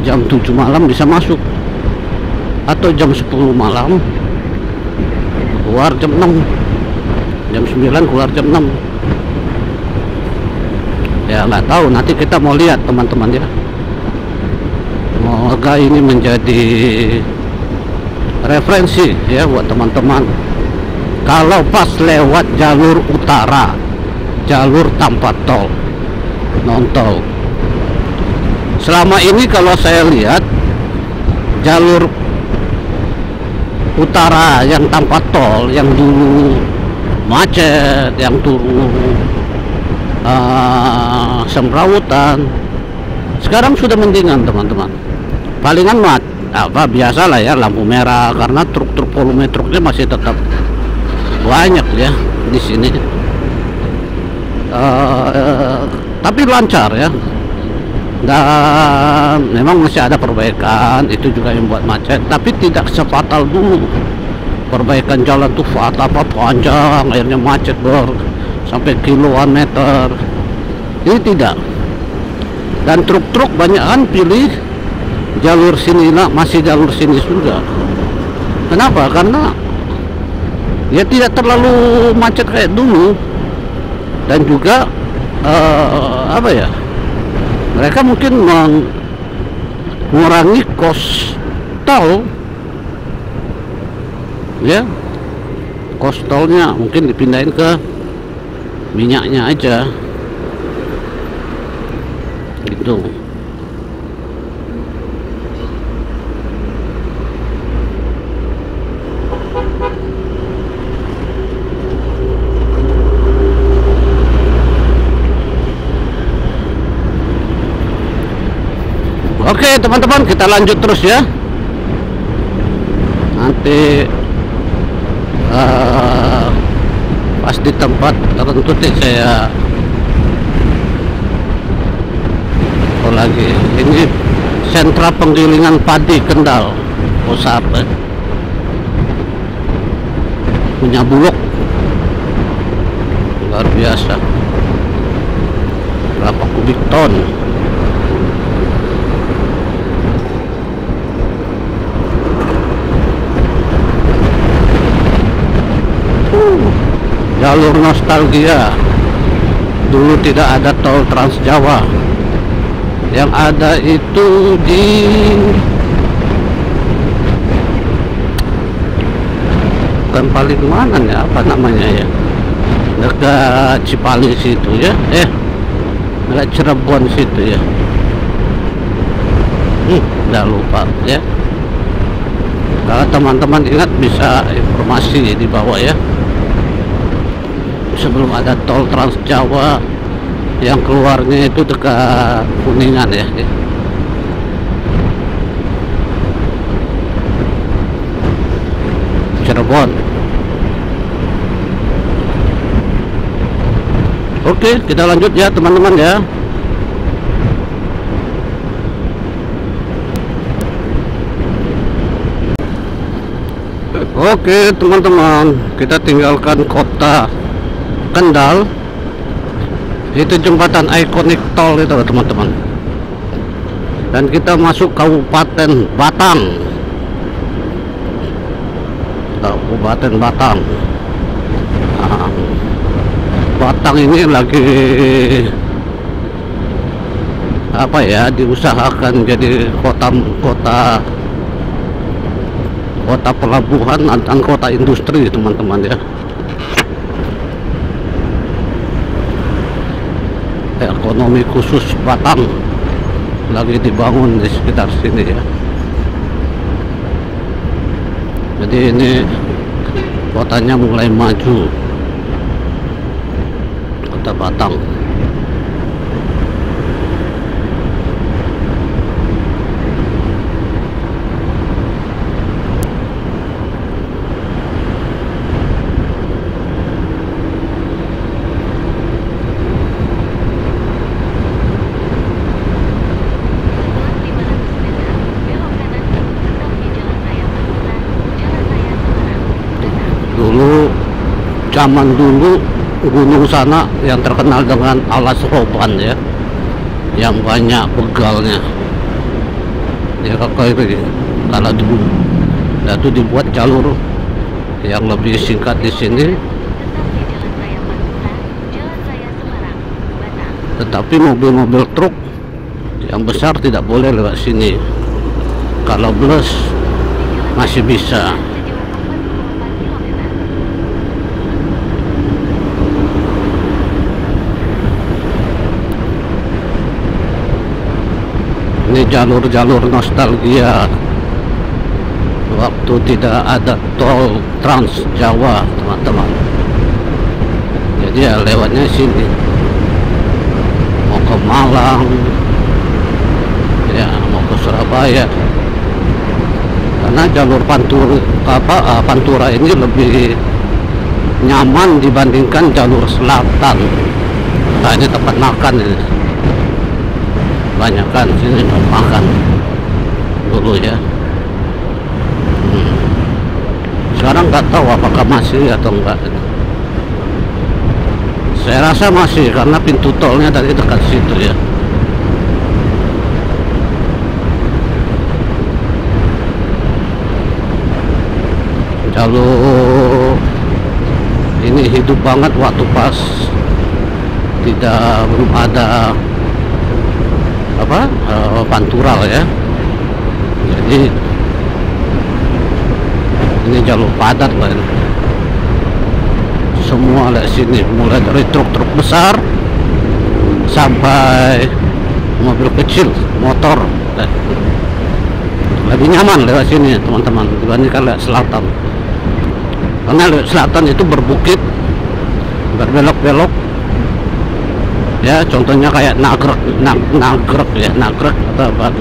jam 7 malam bisa masuk, atau jam 10 malam keluar jam 6, jam 9 keluar jam 6. Ya nggak tahu, nanti kita mau lihat teman-teman ya. Semoga ini menjadi referensi ya buat teman-teman kalau pas lewat jalur utara, jalur tanpa tol, non tol. Selama ini kalau saya lihat jalur utara yang tanpa tol, yang dulu macet, yang dulu semrawutan, sekarang sudah mendingan teman-teman. Palingan biasalah ya, lampu merah, karena truk-truk volume truknya masih tetap banyak ya di sini. Tapi lancar ya, dan memang masih ada perbaikan, itu juga yang buat macet, tapi tidak sefatal dulu. Perbaikan jalan tuh fatal, panjang, akhirnya macet sampai kiloan meter. Ini tidak. Dan truk-truk banyakan pilih jalur sini, masih jalur sini juga. Kenapa? Karena ya tidak terlalu macet kayak dulu, dan juga mereka mungkin mengurangi kos tol ya, kos tolnya mungkin dipindahin ke minyaknya aja gitu. Oke teman-teman, kita lanjut terus ya. Nanti pas di tempat tertentu saya lagi. Ini sentra penggilingan padi Kendal, besar punya Bulog luar biasa, berapa kubik ton. Jalur nostalgia. Dulu tidak ada tol Trans Jawa, yang ada itu di bukan paling mana ya, apa namanya ya, dekat Cipali situ ya, dekat Cirebon situ ya. Udah lupa ya. Kalau teman-teman ingat bisa informasi di bawah ya. Sebelum ada tol Trans Jawa yang keluarnya itu dekat Kuningan ya. Cirebon. Oke, kita lanjut ya teman-teman ya. Oke teman-teman, kita tinggalkan kota Kendal. Itu jembatan ikonik tol itu teman-teman, dan kita masuk Kabupaten Batang. Kabupaten Batang. Batang ini lagi diusahakan jadi kota kota pelabuhan dan kota industri teman-teman ya. Ekonomi khusus Batam lagi dibangun di sekitar sini ya. Jadi ini kotanya mulai maju, kota Batam. Dulu, zaman dulu gunung sana yang terkenal dengan alas roban ya, yang banyak begalnya ya kakak ini. Kalau dulu itu dibuat jalur yang lebih singkat di sini, tetapi mobil-mobil truk yang besar tidak boleh lewat sini. Kalau bus masih bisa. Ini jalur-jalur nostalgia waktu tidak ada tol Trans Jawa teman-teman. Jadi ya lewatnya sini, mau ke Malang ya, mau ke Surabaya, karena jalur Pantura ini lebih nyaman dibandingkan jalur selatan. Nah, ini tempat makan ini, banyak kan sini makan dulu ya. Sekarang nggak tahu apakah masih atau enggak. Saya rasa masih, karena pintu tolnya tadi dekat situ ya. Jalur ini hidup banget waktu pas belum ada Pantural ya. Jadi ini jalur padat lah ini. Semua lewat sini, mulai dari truk-truk besar sampai mobil kecil, motor. Lebih nyaman lewat sini teman-teman dibandingkan lewat selatan, karena lewat selatan itu berbukit, berbelok-belok ya. Contohnya kayak Nagrek ya, Nagrek atau apa,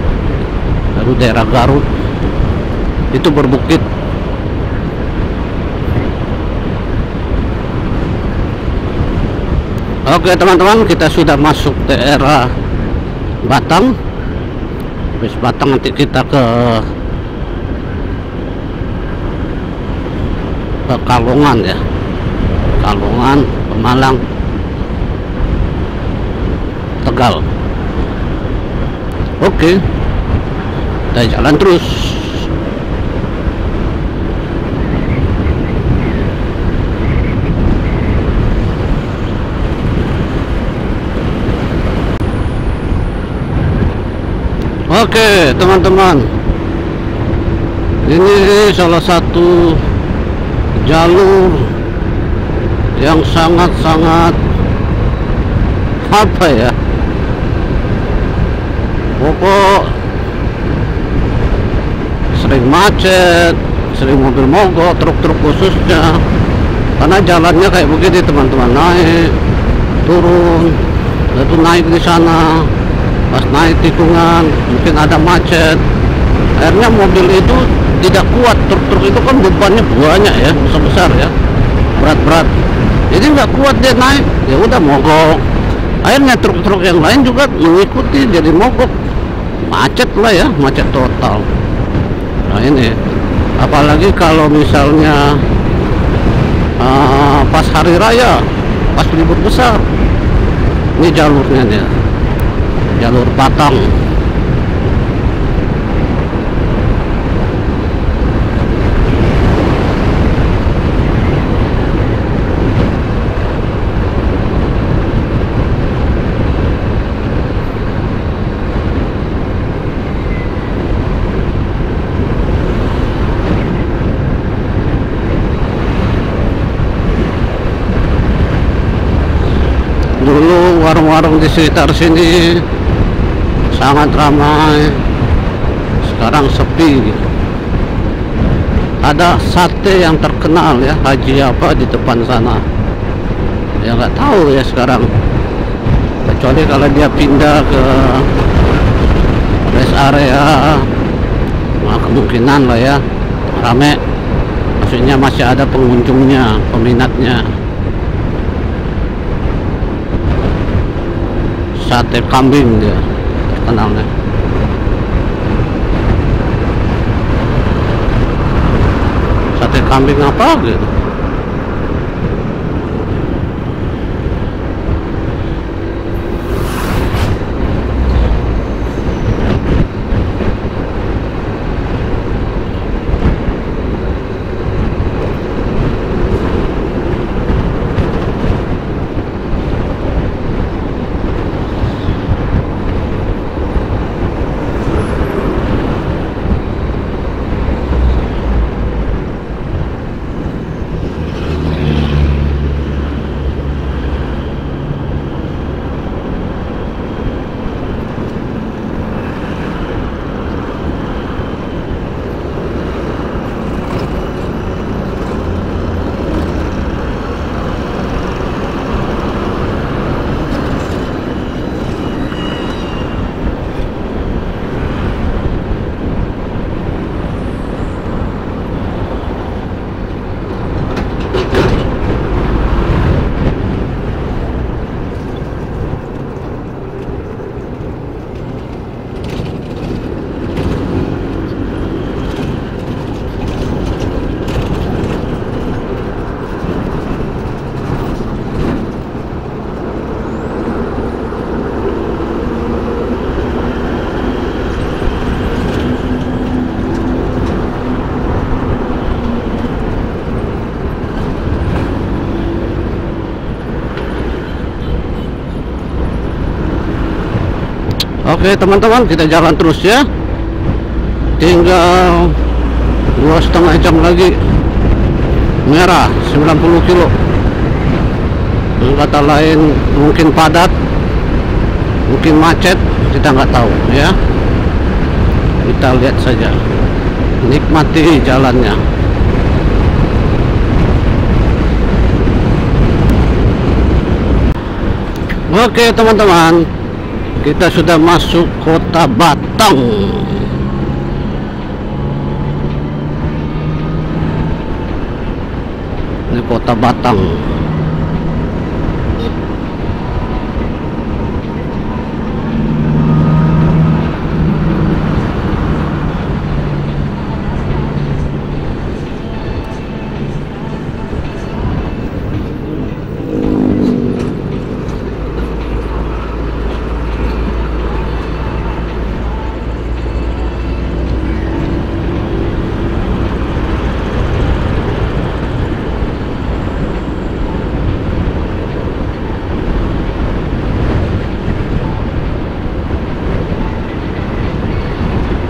lalu daerah Garut itu berbukit. Oke teman-teman, kita sudah masuk daerah Batam. Habis Batam nanti kita ke Kalongan ya, Kalongan, Pemalang, Tegal. Oke, kita jalan terus. Oke teman-teman, ini salah satu jalur yang sangat-sangat apa ya, pokok sering macet, sering mobil mogok, truk-truk khususnya, karena jalannya kayak begini teman-teman, naik turun, lalu naik di sana. Pas naik tikungan mungkin ada macet, akhirnya mobil itu tidak kuat. Truk-truk itu kan bebannya banyak ya, besar-besar ya, berat-berat, jadi nggak kuat dia naik, ya udah mogok. Akhirnya truk-truk yang lain juga mengikuti, jadi mogok, macet lah ya, macet total. Nah ini apalagi kalau misalnya pas hari raya, pas libur besar, ini jalurnya nih, jalur Batam. warung-warung di sekitar sini sangat ramai. Sekarang sepi. Ada sate yang terkenal ya, Haji apa di depan sana. Ya nggak tahu ya sekarang. Kecuali kalau dia pindah ke rest area, nah kemungkinan lah ya rame. Maksudnya masih ada pengunjungnya, peminatnya. Sate kambing dia terkenalnya. Sate kambing apa gitu. Oke teman-teman, kita jalan terus ya. Tinggal 2,5 jam lagi. Merah 90 kilo. Kata lain mungkin padat, mungkin macet, kita nggak tahu ya. Kita lihat saja, nikmati jalannya. Oke teman-teman, kita sudah masuk kota Batang. Ini kota Batang.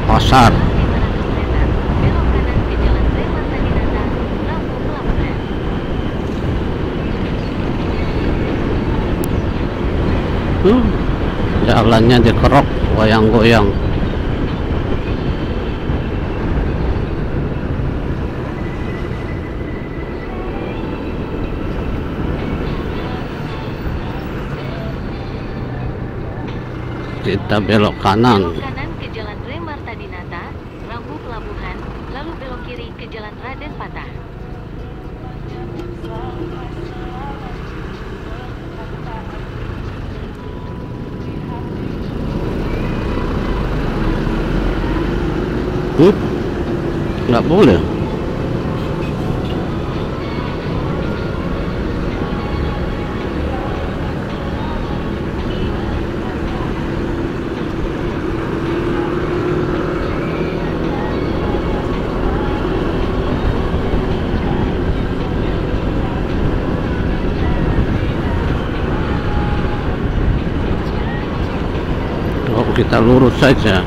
Pasar. Belok kanan ke Jalan Rem Marta Dinata, Lampung Pelabuhan. Jalannya dikerok, goyang-goyang. Kita belok kanan. Belok kanan ke Jalan Rem Marta Dinata, Lampung Pelabuhan, lalu belok kiri ke Jalan Raden Patah. Nggak boleh. Oh, kita lurus saja.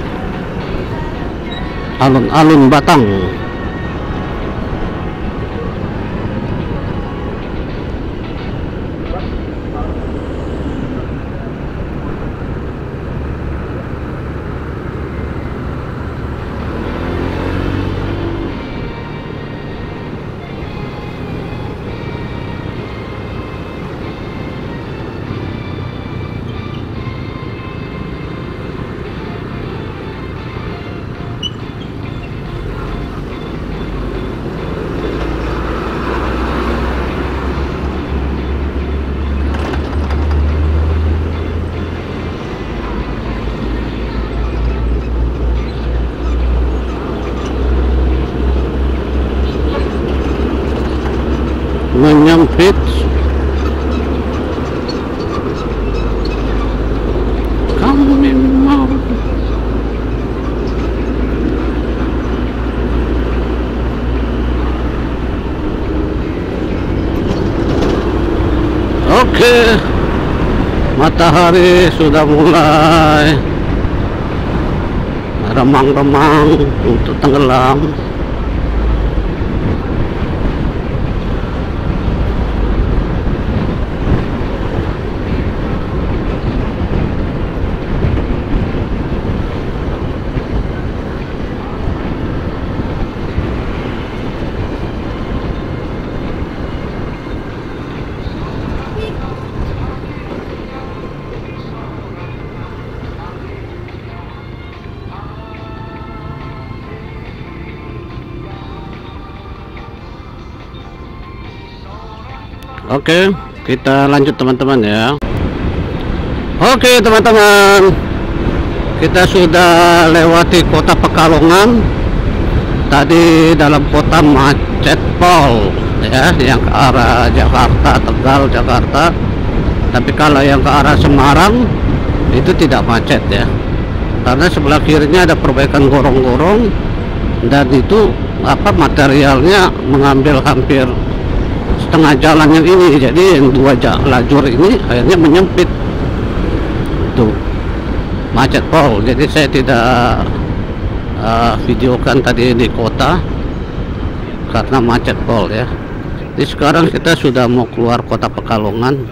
Alun-alun Batang. menyempit. Kami mau. Oke, matahari sudah mulai remang-remang untuk tenggelam. Oke, kita lanjut teman-teman ya. Oke teman-teman, kita sudah lewati kota Pekalongan. Tadi dalam kota macet pol ya, yang ke arah Jakarta, Tegal, Jakarta. Tapi kalau yang ke arah Semarang itu tidak macet ya, karena sebelah kirinya ada perbaikan gorong-gorong, dan itu materialnya mengambil hampir setengah jalan yang ini. Jadi yang dua lajur ini akhirnya menyempit tuh, macet pol. Jadi saya tidak videokan tadi di kota karena macet pol ya. Jadi sekarang kita sudah mau keluar kota Pekalongan.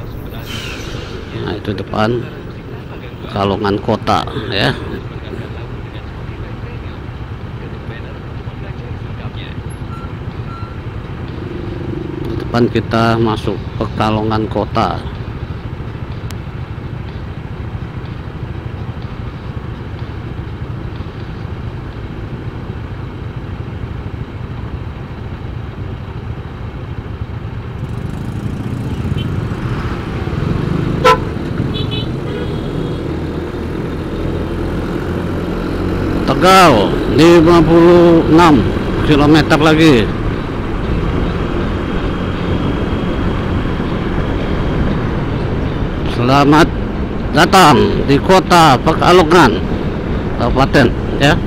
Nah itu depan Pekalongan kota ya. Kita masuk Pekalongan kota. Tegal 56 km lagi. Selamat datang di kota Pekalongan Kabupaten ya.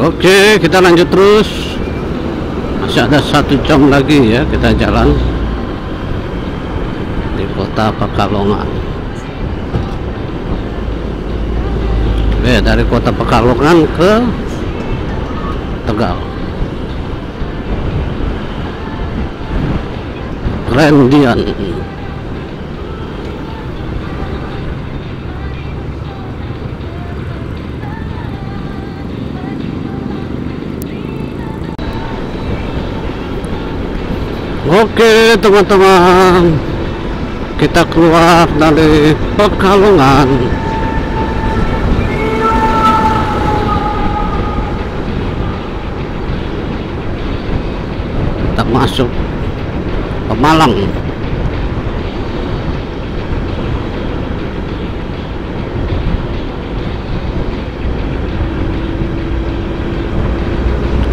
Oke, kita lanjut terus. Masih ada 1 jam lagi ya kita jalan di kota Pekalongan. Oke, dari kota Pekalongan ke Tegal, Rendian. Oke teman-teman, kita keluar dari Pekalongan. kita masuk ke Malang.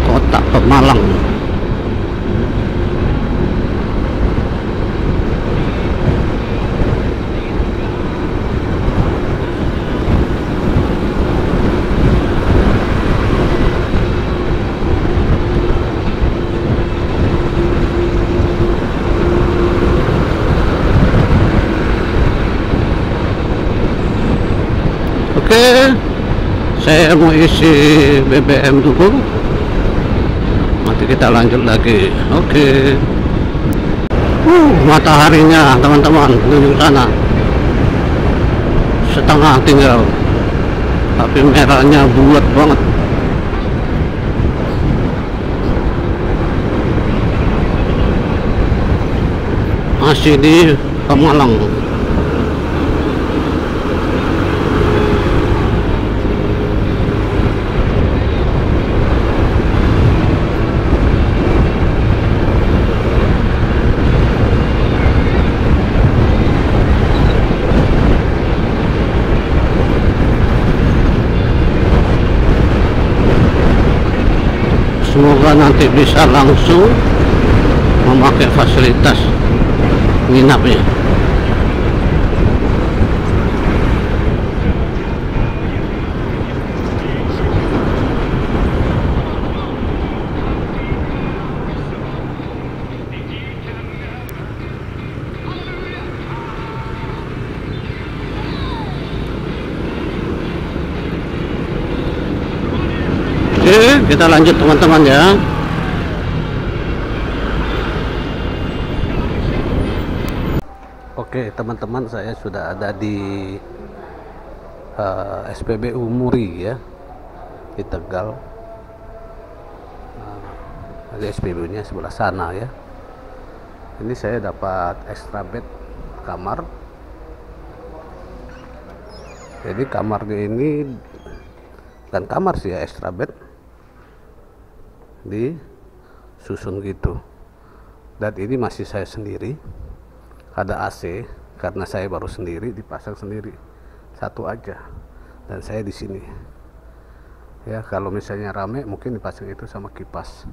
Kota Pemalang. Oke, saya mau isi BBM dulu, nanti kita lanjut lagi. Oke. Mataharinya teman-teman ujung sana setengah tinggal, tapi merahnya bulat banget. Masih di Pemalang. Semoga nanti bisa langsung memakai fasilitas nginapnya. Oke, kita lanjut teman-teman ya. Oke teman-teman, saya sudah ada di SPBU Muri ya, di Tegal. Ada SPBU-nya sebelah sana ya. Ini saya dapat extra bed kamar. Jadi kamarnya ini dan kamar sih ya, extra bed disusun gitu. Dan ini masih saya sendiri. Ada AC karena saya baru sendiri, dipasang sendiri satu aja, dan saya di sini ya. Kalau misalnya rame mungkin dipasang itu sama kipas.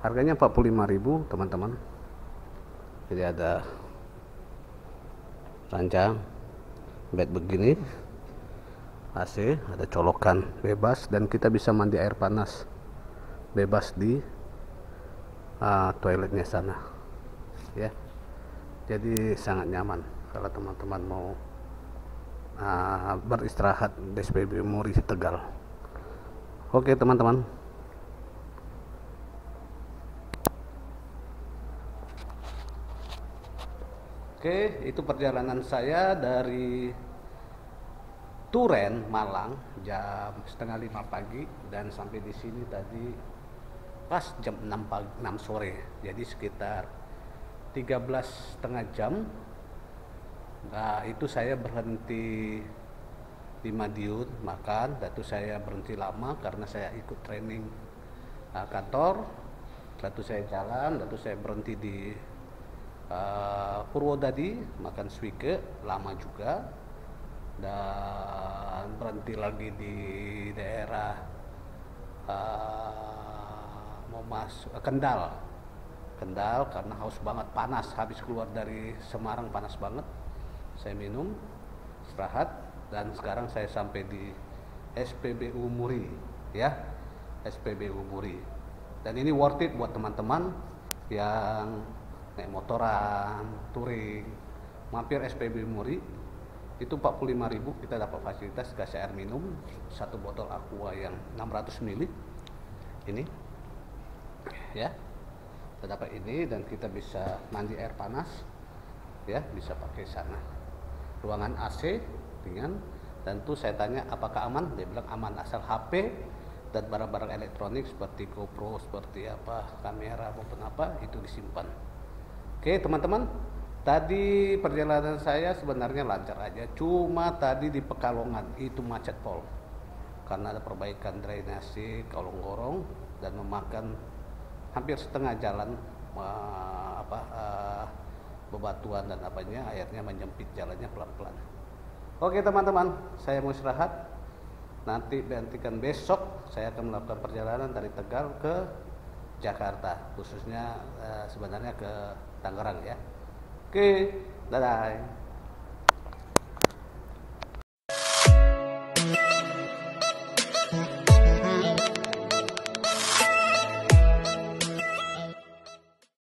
Harganya 45.000 teman-teman. Jadi ada ranjang bed begini, AC, ada colokan bebas, dan kita bisa mandi air panas bebas di toiletnya sana ya. Jadi sangat nyaman kalau teman-teman mau beristirahat di SPBU Muri Tegal. Oke teman-teman. Oke, itu perjalanan saya dari Turen, Malang, jam setengah 5 pagi, dan sampai di sini tadi pas jam 6 sore. Jadi sekitar 13,5 jam. Nah, itu saya berhenti di Madiun makan, dan itu saya berhenti lama karena saya ikut training kantor. Lalu saya jalan, lalu saya berhenti di Purwodadi makan suike lama juga, dan berhenti lagi di daerah mau masuk Kendal karena haus banget, panas, habis keluar dari Semarang panas banget. Saya minum, istirahat, dan sekarang saya sampai di SPBU Muri ya, SPBU Muri. Dan ini worth it buat teman-teman yang naik motoran, touring, mampir SPBU Muri. Itu 45.000, kita dapat fasilitas kasih air minum, satu botol aqua yang 600 ml ini ya. Kita dapat ini, dan kita bisa mandi air panas ya, bisa pakai sana. Ruangan AC ringan, dan tuh saya tanya apakah aman, dia bilang aman, asal HP dan barang-barang elektronik seperti GoPro, seperti apa, kamera maupun apa, itu disimpan. Oke teman-teman, tadi perjalanan saya sebenarnya lancar aja, cuma tadi di Pekalongan itu macet pol karena ada perbaikan drainase kolong gorong dan memakan hampir setengah jalan, bebatuan dan apanya, airnya menyempit jalannya pelan-pelan. Oke teman-teman, saya mau istirahat. Nanti besok saya akan melakukan perjalanan dari Tegal ke Jakarta, khususnya sebenarnya ke Tangerang ya. Oke, dadah.